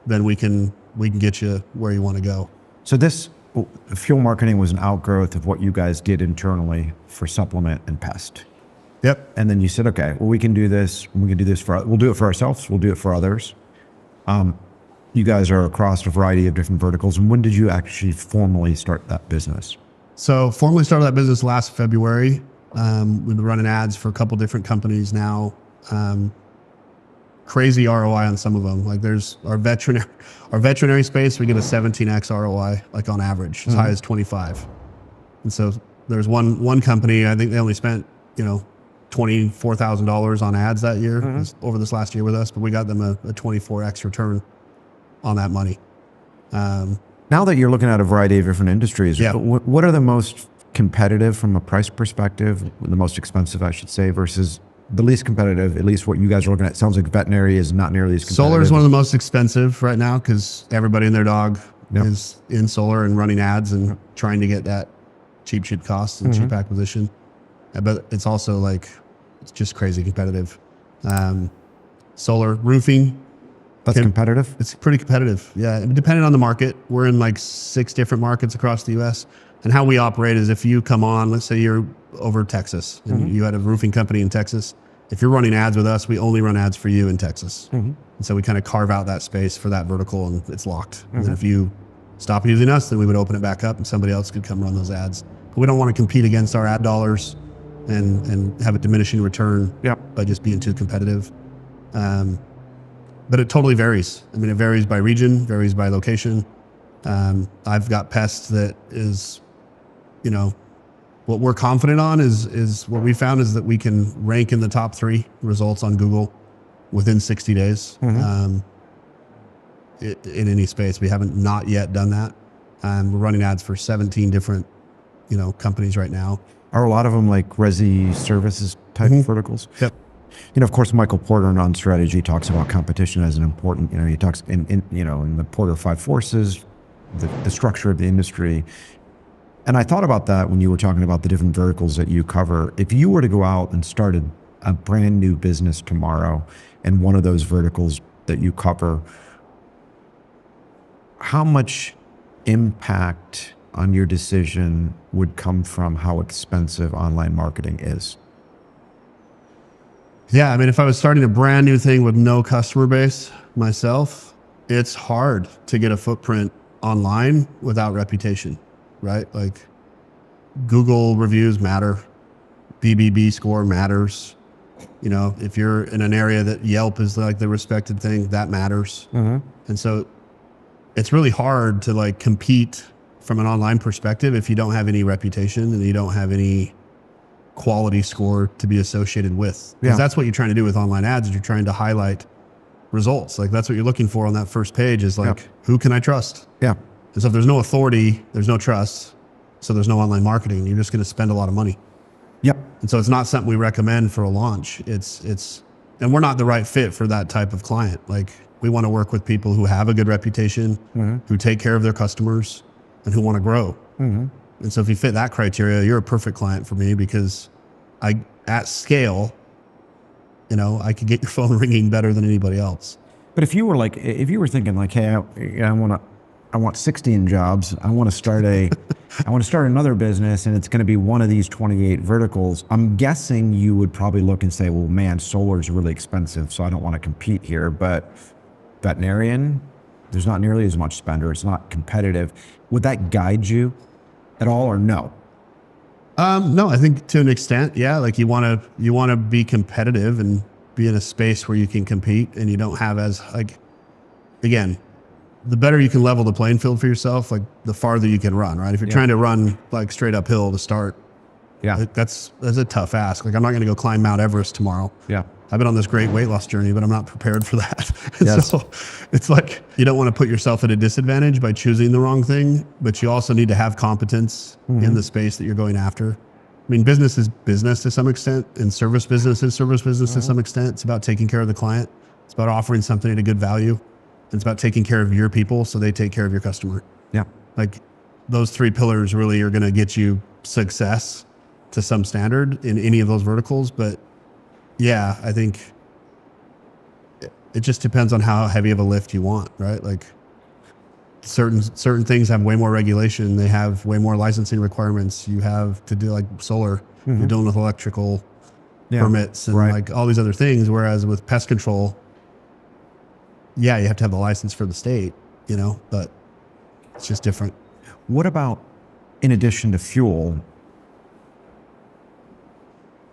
then we can get you where you want to go. So this fuel marketing was an outgrowth of what you guys did internally for supplement and pest. Yep. And then you said, okay, well, we can do this. We'll do it for ourselves. We'll do it for others. You guys are across a variety of different verticals. And when did you actually formally start that business? So formally started that business last February. We've been running ads for a couple different companies now. Crazy ROI on some of them. Like there's our veterinary space, we get a 17x ROI, like on average, as high as 25. And so there's one company, I think they only spent, $24,000 on ads that year, over this last year with us, but we got them a 24x return on that money. Now that you're looking at a variety of different industries, what are the most competitive from a price perspective, the most expensive, I should say, versus the least competitive, at least what you guys are looking at? Sounds like veterinary is not nearly as competitive. Solar is one of the most expensive right now because everybody and their dog is in solar and running ads and trying to get that cheap cost and cheap acquisition. But it's also like, it's just crazy competitive. Solar roofing. That's competitive? It's pretty competitive. Yeah. Depending on the market, we're in like 6 different markets across the US. And how we operate is if you come on, let's say you're over Texas and you had a roofing company in Texas. If you're running ads with us, we only run ads for you in Texas. And so we kind of carve out that space for that vertical and it's locked. And then if you stop using us, then we would open it back up and somebody else could come run those ads. But we don't want to compete against our ad dollars and have a diminishing return by just being too competitive. But it totally varies. I mean, it varies by region, varies by location. I've got pests that is, what we're confident on is what we found is that we can rank in the top 3 results on Google within 60 days in any space. We haven't not yet done that. We're running ads for 17 different, companies right now. Are a lot of them like resi services type verticals? Yep. Of course, Michael Porter in On Strategy talks about competition as an important, he talks in the Porter 5 Forces, the structure of the industry. And I thought about that when you were talking about the different verticals that you cover. If you were to go out and start a brand new business tomorrow in one of those verticals that you cover, how much impact on your decision would come from how expensive online marketing is? Yeah, I mean, if I was starting a brand new thing with no customer base myself, it's hard to get a footprint online without reputation, right? Like Google reviews matter, BBB score matters. You know, if you're in an area that Yelp is like the respected thing, that matters. And so it's really hard to like compete from an online perspective if you don't have any reputation and you don't have any quality score to be associated with. Because that's what you're trying to do with online ads, is you're trying to highlight results. Like that's what you're looking for on that first page is like, who can I trust? Yeah. And so if there's no authority, there's no trust. So there's no online marketing. You're just going to spend a lot of money. Yep. And so it's not something we recommend for a launch. And we're not the right fit for that type of client. Like we want to work with people who have a good reputation, who take care of their customers and who want to grow. And so if you fit that criteria, you're a perfect client for me because at scale, you know, I could get your phone ringing better than anybody else. But if you were thinking like, hey, I want 16 jobs. I want to start another business and it's going to be one of these 28 verticals. I'm guessing you would probably look and say, well, man, solar is really expensive, so I don't want to compete here. But veterinarian, there's not nearly as much spend, or it's not competitive. Would that guide you at all, or no? No, I think to an extent, yeah. Like you want to be competitive and be in a space where you can compete, and you don't have as like, again, the better you can level the playing field for yourself, like the farther you can run, right? If you're trying to run like straight uphill to start, that's a tough ask. Like I'm not going to go climb Mount Everest tomorrow. Yeah. I've been on this great weight loss journey, but I'm not prepared for that. Yes. So it's like, you don't want to put yourself at a disadvantage by choosing the wrong thing, but you also need to have competence in the space that you're going after. I mean, business is business to some extent, and service business is service business to some extent. It's about taking care of the client. It's about offering something at a good value. It's about taking care of your people so they take care of your customer. Yeah. Like those three pillars really are going to get you success to some standard in any of those verticals. But yeah, I think it just depends on how heavy of a lift you want, right? Like certain things have way more regulation. They have way more licensing requirements. You have to do like solar, you're dealing with electrical permits and like all these other things. Whereas with pest control, yeah, you have to have the license for the state, you know, but it's just different. What about, in addition to fuel,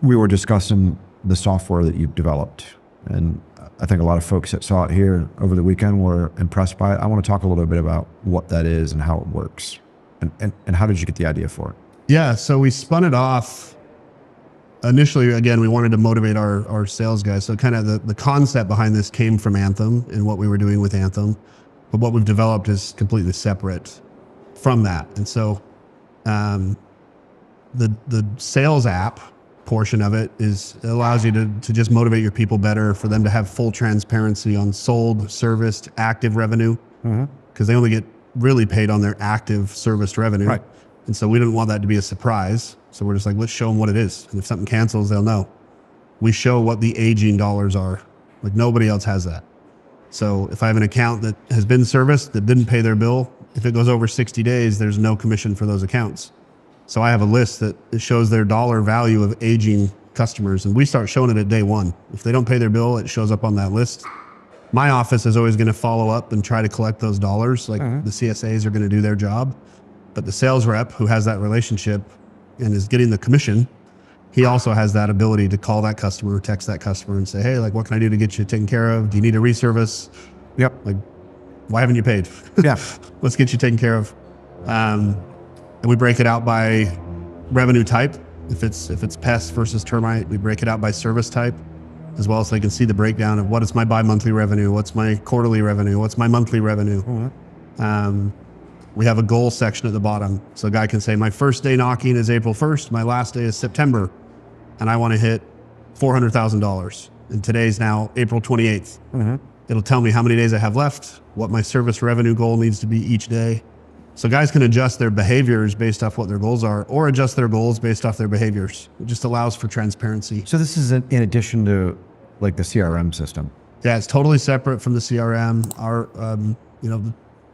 we were discussing the software that you've developed, and I think a lot of folks that saw it here over the weekend were impressed by it. I want to talk a little bit about what that is and how it works, and how did you get the idea for it? Yeah, so we spun it off. Initially, again, we wanted to motivate our sales guys. So kind of the concept behind this came from Anthem and what we were doing with Anthem, but what we've developed is completely separate from that. And so the sales app portion of it it allows you to just motivate your people better, for them to have full transparency on sold, serviced, active revenue, because they only get really paid on their active serviced revenue. Right. And so we didn't want that to be a surprise. So we're just like, let's show them what it is. And if something cancels, they'll know. We show what the aging dollars are. Like nobody else has that. So if I have an account that has been serviced that didn't pay their bill, if it goes over 60 days, there's no commission for those accounts. So I have a list that shows their dollar value of aging customers, and we start showing it at day one. If they don't pay their bill, it shows up on that list. My office is always going to follow up and try to collect those dollars. Like the CSAs are going to do their job, but the sales rep who has that relationship and is getting the commission, he also has that ability to call that customer, text that customer and say, hey, like, what can I do to get you taken care of? Do you need a reservice? Yep. Like, why haven't you paid? Yeah. Let's get you taken care of. And we break it out by revenue type. If it's pest versus termite, we break it out by service type as well, so they can see the breakdown of what is my bi-monthly revenue, what's my quarterly revenue, what's my monthly revenue. We have a goal section at the bottom. So a guy can say, my first day knocking is April 1st, my last day is September, and I want to hit $400,000. And today's now April 28th. It'll tell me how many days I have left, what my service revenue goal needs to be each day. So guys can adjust their behaviors based off what their goals are, or adjust their goals based off their behaviors. It just allows for transparency. So this is in addition to like the CRM system? Yeah, it's totally separate from the CRM. Our,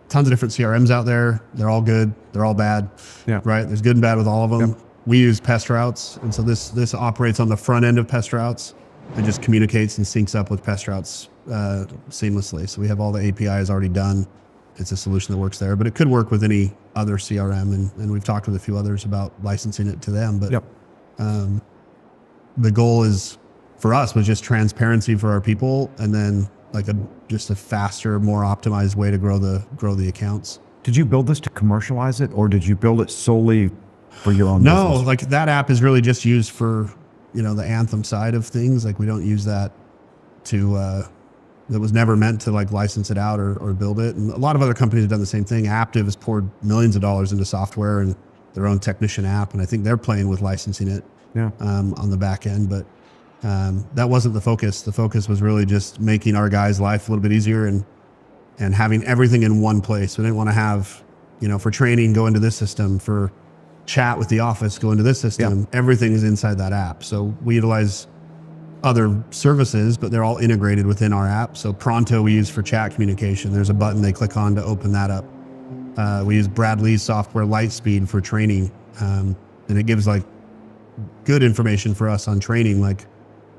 tons of different CRMs out there. They're all good. They're all bad. Yeah. Right. There's good and bad with all of them. Yep. We use Pest Routes. And so this operates on the front end of Pest Routes. and just communicates and syncs up with Pest Routes seamlessly. So we have all the APIs already done. It's a solution that works there, but it could work with any other CRM, and we've talked with a few others about licensing it to them. But Yep. The goal is for us was just transparency for our people, and then like just a faster, more optimized way to grow the accounts. Did you build this to commercialize it, or did you build it solely for your own No, business? like that app is really just used for, the Anthem side of things. Like we don't use that to, that was never meant to like license it out or build it. And a lot of other companies have done the same thing. Aptiv has poured millions of dollars into software and their own technician app. And I think they're playing with licensing it on the back end, but that wasn't the focus. The focus was really just making our guys' life a little bit easier and having everything in one place. We didn't want to have, for training, go into this system, for chat with the office, go into this system. Yep. Everything is inside that app. So we utilize other services, but they're all integrated within our app. So Pronto we use for chat communication. There's a button they click on to open that up. We use Bradley's software Lightspeed for training. And it gives like good information for us on training, like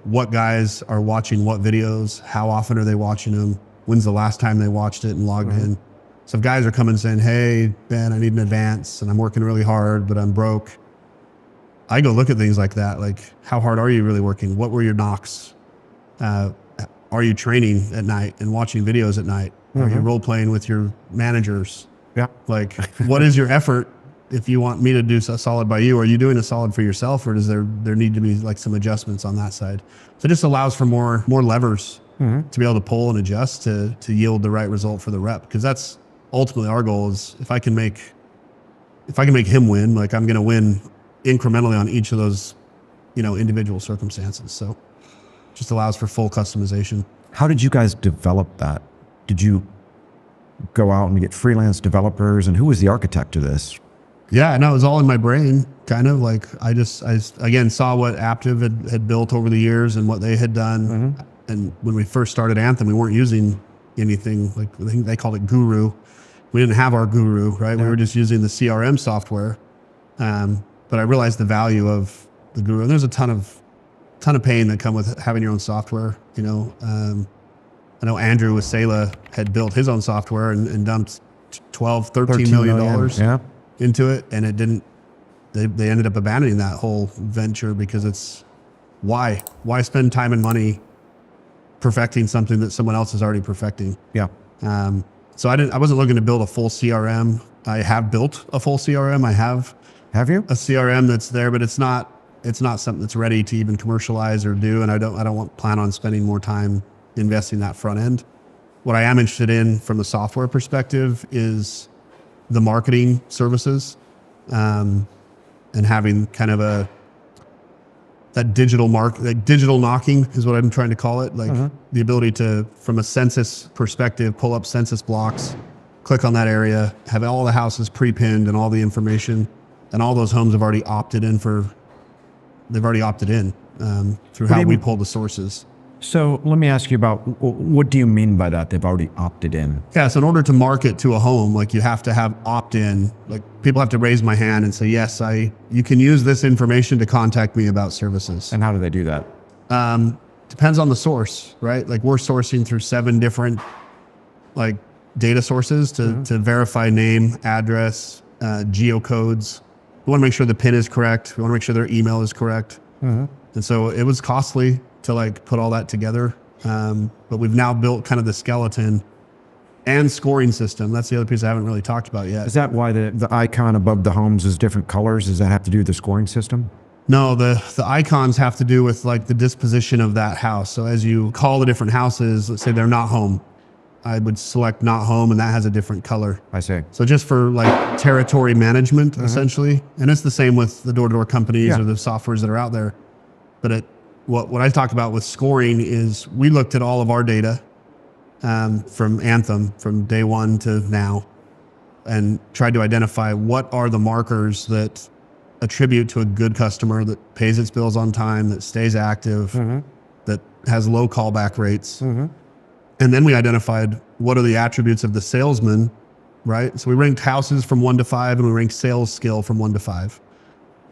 what guys are watching what videos, how often are they watching them, when's the last time they watched it and logged in. So if guys are coming saying, hey, Ben, I need an advance and I'm working really hard, but I'm broke, I go look at things like that. Like, how hard are you really working? What were your knocks? Are you training at night and watching videos at night? Are you role playing with your managers? Yeah. Like, what is your effort? If you want me to do a solid by you, are you doing a solid for yourself, or does there need to be like some adjustments on that side? So it just allows for more levers to be able to pull and adjust to yield the right result for the rep. Because that's ultimately our goal is if I can make him win, like I'm going to win incrementally on each of those, individual circumstances. So just allows for full customization. How did you guys develop that? Did you go out and get freelance developers, and who was the architect of this? Yeah, no, it was all in my brain, kind of like I again saw what Aptiv had built over the years and what they had done. And when we first started Anthem, we weren't using anything like, I think they called it Guru. We didn't have our Guru, right? We were just using the CRM software. But I realized the value of the Guru. And there's a ton of pain that come with having your own software. I know Andrew with Sela had built his own software and dumped $13 million into it, and it didn't. They ended up abandoning that whole venture because it's why spend time and money perfecting something that someone else is already perfecting. Yeah. So I wasn't looking to build a full CRM. I have built a full CRM. Have you? A CRM that's there, but it's not something that's ready to even commercialize or do. And I don't plan on spending more time investing that front end. What I am interested in from the software perspective is the marketing services, and having kind of that digital knocking is what I'm trying to call it. Like the ability to, from a census perspective, pull up census blocks, click on that area, have all the houses pre-pinned and all the information, and all those homes have already opted in through how we pull the sources. So let me ask you about, what do you mean by that? They've already opted in. Yeah, so in order to market to a home, like you have to have opt-in. Like people have to raise my hand and say, yes, you can use this information to contact me about services. And how do they do that? Depends on the source, right? Like we're sourcing through 7 different like data sources to verify name, address, geocodes. We want to make sure the PIN is correct. We want to make sure their email is correct. And so it was costly to like put all that together. But we've now built kind of the skeleton and scoring system. That's the other piece I haven't really talked about yet. Is that why the icon above the homes is different colors? Does that have to do with the scoring system? No, the icons have to do with like the disposition of that house. So as you call the different houses, let's say they're not home, I would select not home, and that has a different color. I see. So just for like territory management, essentially. And it's the same with the door-to-door companies or the softwares that are out there. But what I talk about with scoring is we looked at all of our data from Anthem from day one to now and tried to identify what are the markers that attribute to a good customer that pays its bills on time, that stays active, that has low callback rates. And then we identified what are the attributes of the salesman, right? So we ranked houses from 1 to 5, and we ranked sales skill from 1 to 5.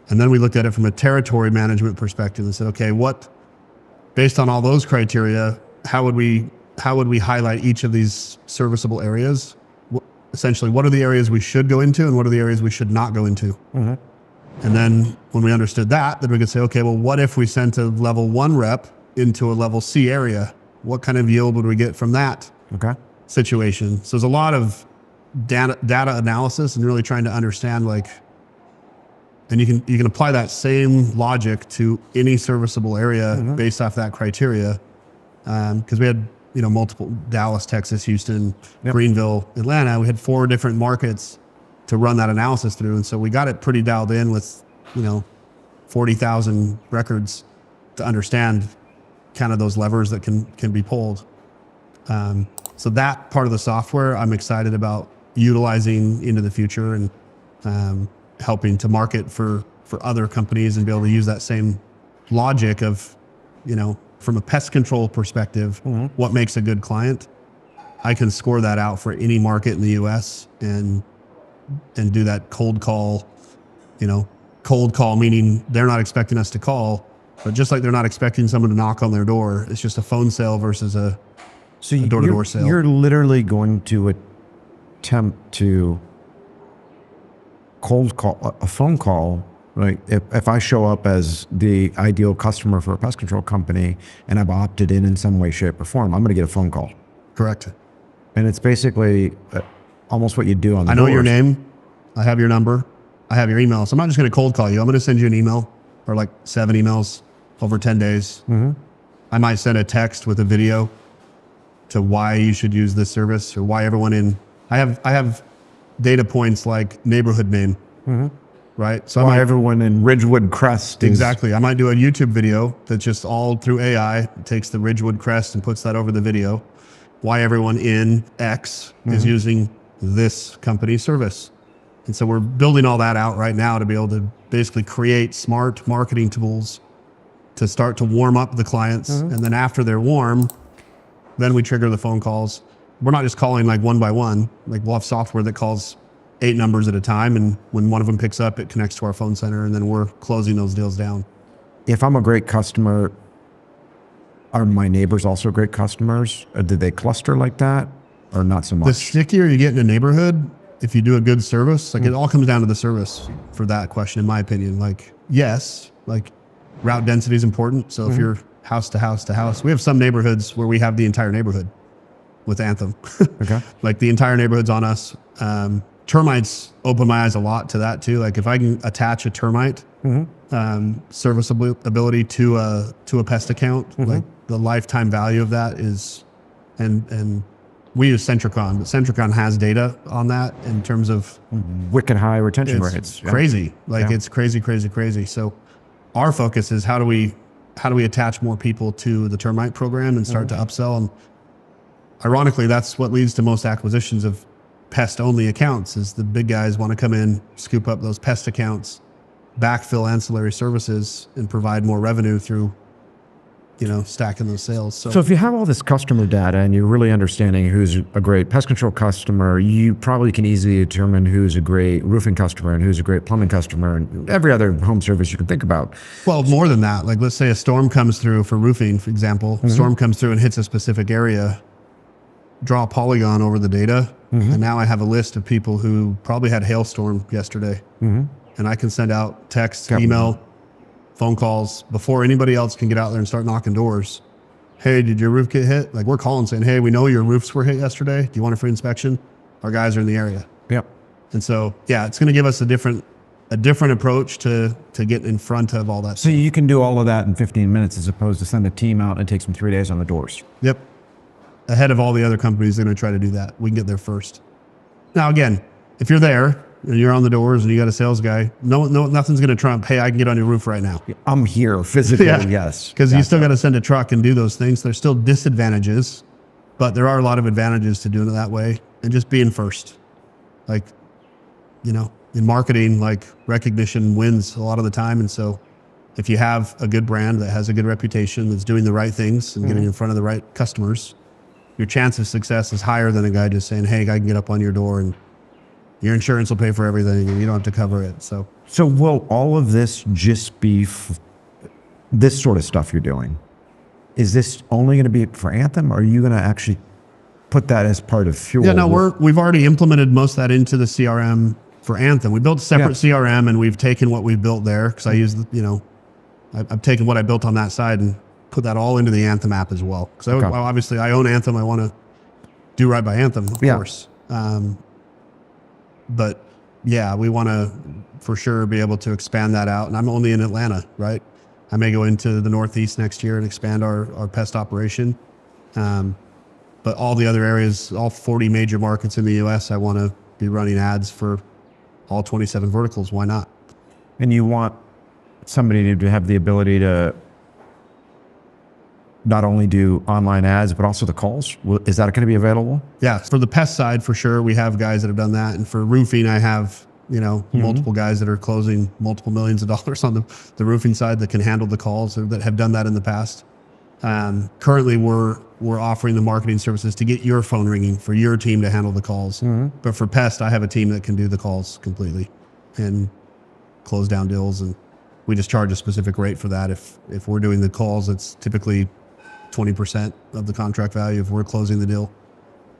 And then we looked at it from a territory management perspective and said, okay, what based on all those criteria, how would we highlight each of these serviceable areas? Essentially, what are the areas we should go into and what are the areas we should not go into? Mm-hmm. And then when we understood that, then we could say, okay, well, what if we sent a level 1 rep into a level C area? What kind of yield would we get from that situation? So there's a lot of data analysis and really trying to understand, like, and you can apply that same logic to any serviceable area based off that criteria. Because we had, multiple Dallas, Texas, Houston, Greenville, Atlanta. We had 4 different markets to run that analysis through. And so we got it pretty dialed in with, 40,000 records to understand kind of those levers that can be pulled. So that part of the software I'm excited about utilizing into the future and helping to market for other companies and be able to use that same logic of, from a pest control perspective, what makes a good client. I can score that out for any market in the US and do that cold call, meaning they're not expecting us to call, but just like they're not expecting someone to knock on their door, it's just a phone sale versus a door-to-door sale. You're literally going to attempt to cold call, a phone call, right? If I show up as the ideal customer for a pest control company and I've opted in some way, shape, or form, I'm going to get a phone call. Correct. And it's basically almost what you do on the I know doors. your name. I have your number. I have your email. So I'm not just going to cold call you. I'm going to send you an email or like 7 emails over 10 days. I might send a text with a video to why you should use this service or why everyone in. I have data points like neighborhood name, right? So why everyone in Ridgewood Crest. Exactly. I might do a YouTube video that's just all through AI. It takes the Ridgewood Crest and puts that over the video. Why everyone in X is using this company's service. And so we're building all that out right now to be able to basically create smart marketing tools to start to warm up the clients. And then after they're warm, then we trigger the phone calls. We're not just calling like one by one. Like we'll have software that calls 8 numbers at a time. And when one of them picks up, it connects to our phone center and then we're closing those deals down. If I'm a great customer, are my neighbors also great customers? Or do they cluster like that or not so much? The stickier you get in a neighborhood, if you do a good service, like it all comes down to the service for that question, in my opinion. Like, yes, like route density is important. So if you're house to house to house, we have some neighborhoods where we have the entire neighborhood with Anthem. Like the entire neighborhood's on us. Termites open my eyes a lot to that too. Like if I can attach a termite serviceability to a pest account, like the lifetime value of that is, and we use Centricon, but Centricon has data on that in terms of wicked high retention rates. It's crazy. Like it's crazy. So our focus is how do we attach more people to the termite program and start to upsell? And ironically, that's what leads to most acquisitions of pest only accounts is the big guys want to come in, scoop up those pest accounts, backfill ancillary services and provide more revenue through, stacking those sales. So if you have all this customer data and you're really understanding who's a great pest control customer, you probably can easily determine who's a great roofing customer and who's a great plumbing customer and every other home service you can think about. Well, more than that, like let's say a storm comes through for roofing, for example, storm comes through and hits a specific area, draw a polygon over the data. And now I have a list of people who probably had hailstorm yesterday. And I can send out text, email, phone calls before anybody else can get out there and start knocking doors. Hey, did your roof get hit? Like we're calling saying, hey, we know your roofs were hit yesterday. Do you want a free inspection? Our guys are in the area. Yep. And so, yeah, it's going to give us a different approach to get in front of all that. So you can do all of that in 15 minutes as opposed to send a team out and it takes them 3 days on the doors. Yep. Ahead of all the other companies that are going to try to do that. We can get there first. Now, again, if you're there and you're on the doors and you got a sales guy, nothing's going to trump, hey, I can get on your roof right now. I'm here physically, yes. Because you still got to send a truck and do those things. There's still disadvantages, but there are a lot of advantages to doing it that way and just being first. Like, in marketing, like recognition wins a lot of the time. And so if you have a good brand that has a good reputation, that's doing the right things and getting in front of the right customers, your chance of success is higher than a guy just saying, hey, I can get up on your door and your insurance will pay for everything and you don't have to cover it. So will all of this just be this sort of stuff you're doing? is this only going to be for Anthem, or are you going to actually put that as part of Fuel? Yeah, no, we've already implemented most of that into the CRM for Anthem. We built a separate CRM, and we've taken what we've built there, because I use, I've taken what I built on that side and put that all into the Anthem app as well. Because obviously I own Anthem. I want to do right by Anthem, of course. But yeah, we want to for sure be able to expand that out. And I'm only in Atlanta, right? I may go into the Northeast next year and expand our pest operation. But all the other areas, all 40 major markets in the US, I want to be running ads for all 27 verticals. Why not? And you want somebody to have the ability to not only do online ads, but also the calls. Is that going to be available? Yeah, for the pest side, for sure, we have guys that have done that. And for roofing, I have, multiple guys that are closing multiple millions of dollars on the roofing side that can handle the calls, or that have done that in the past. Currently, we're offering the marketing services to get your phone ringing for your team to handle the calls. But for pest, I have a team that can do the calls completely and close down deals. And we just charge a specific rate for that. If we're doing the calls, it's typically 20% of the contract value if we're closing the deal.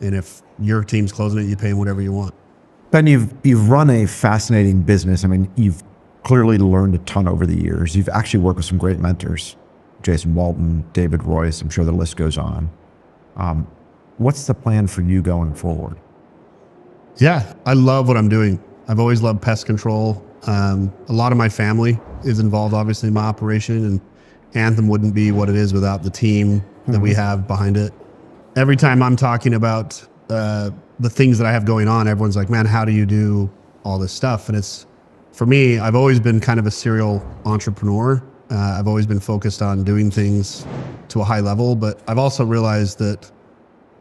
And if your team's closing it, you pay them whatever you want. Ben, you've run a fascinating business. I mean, you've clearly learned a ton over the years. You've actually worked with some great mentors, Jason Walton, David Royce. I'm sure the list goes on. What's the plan for you going forward? Yeah, I love what I'm doing. I've always loved pest control. A lot of my family is involved, obviously, in my operation, and Anthem wouldn't be what it is without the team that we have behind it. Every time I'm talking about the things that I have going on, everyone's like, man, how do you do all this stuff? And it's, for me, I've always been kind of a serial entrepreneur. I've always been focused on doing things to a high level, but I've also realized that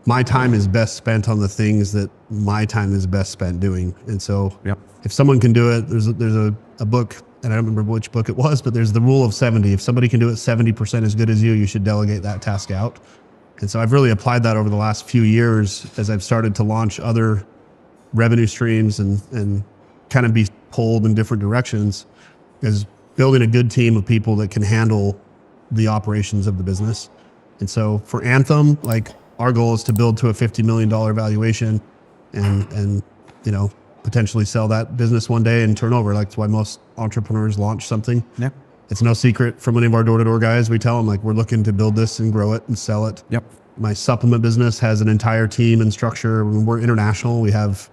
my time is best spent on the things that my time is best spent doing. And so if someone can do it, there's a book, and I don't remember which book it was, but there's the rule of 70. If somebody can do it 70% as good as you should delegate that task out. And so I've really applied that over the last few years as I've started to launch other revenue streams and kind of be pulled in different directions, is building a good team of people that can handle the operations of the business. And so for Anthem, like, our goal is to build to a $50 million valuation and potentially sell that business one day and turn over. Like, that's why most entrepreneurs launch something. Yeah. It's no secret from any of our door-to-door guys. We tell them, like, we're looking to build this and grow it and sell it. Yep. My supplement business has an entire team and structure. We're international. We have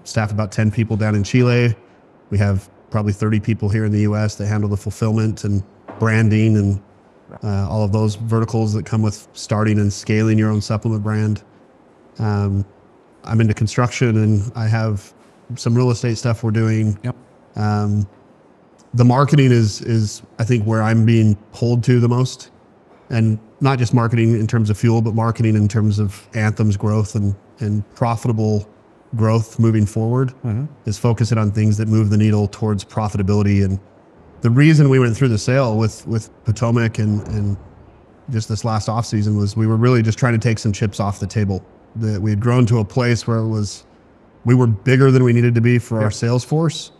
staff about 10 people down in Chile. We have probably 30 people here in the US that handle the fulfillment and branding and all of those verticals that come with starting and scaling your own supplement brand. I'm into construction, and I have some real estate stuff we're doing. Yep. The marketing is I think where I'm being pulled to the most, and not just marketing in terms of fuel, but marketing in terms of Anthem's growth and profitable growth moving forward, is focusing on things that move the needle towards profitability. And the reason we went through the sale with Potomac and just this last off season was we were really just trying to take some chips off the table. That we had grown to a place where we were bigger than we needed to be for our sales force.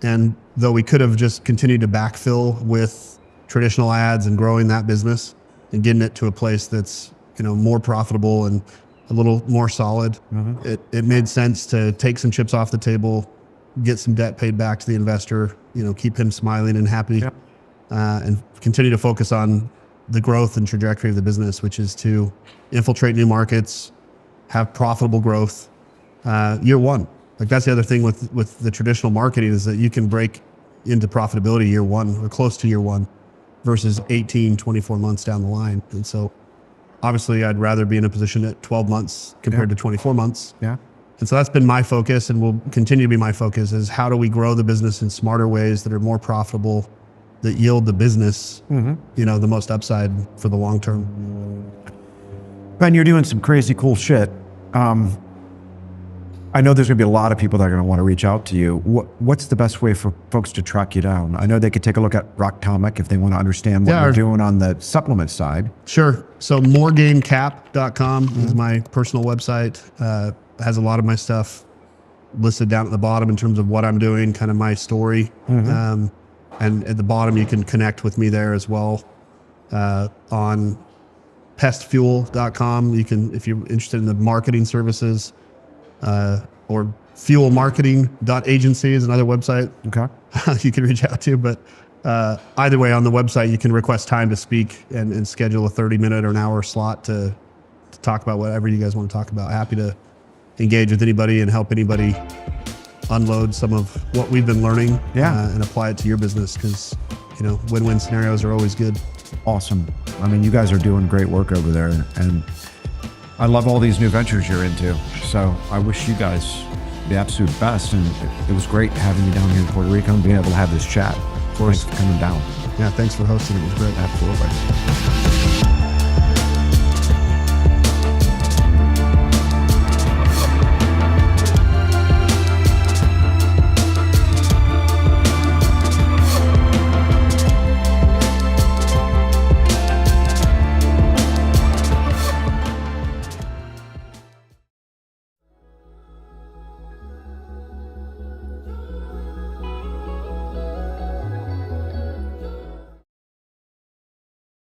And though we could have just continued to backfill with traditional ads and growing that business and getting it to a place that's, more profitable and a little more solid, it made sense to take some chips off the table, get some debt paid back to the investor, keep him smiling and happy, and continue to focus on the growth and trajectory of the business, which is to infiltrate new markets, have profitable growth year one. Like, that's the other thing with the traditional marketing, is that you can break into profitability year one or close to year one versus 18, 24 months down the line. And so obviously I'd rather be in a position at 12 months compared to 24 months. Yeah. And so that's been my focus, and will continue to be my focus, is how do we grow the business in smarter ways that are more profitable, that yield the business, the most upside for the long term. Ben, you're doing some crazy cool shit. I know there's going to be a lot of people that are going to want to reach out to you. What's the best way for folks to track you down? I know they could take a look at Rocktomic if they want to understand what you're doing on the supplement side. Sure. So moregamecap.com is my personal website. Has a lot of my stuff listed down at the bottom in terms of what I'm doing, kind of my story. And at the bottom, you can connect with me there as well. on pestfuel.com. You can, if you're interested in the marketing services, or fuelmarketing.agency is another website Okay. you can reach out to. But either way, on the website, you can request time to speak and schedule a 30-minute or an hour slot to talk about whatever you guys want to talk about. Happy to engage with anybody and help anybody unload some of what we've been learning, and apply it to your business, because, you know, win-win scenarios are always good. Awesome. I mean, you guys are doing great work over there, and I love all these new ventures you're into. So I wish you guys the absolute best. And it was great having you down here in Puerto Rico and being able to have this chat. Thanks for coming down. Yeah, thanks for hosting. It was great. Absolutely.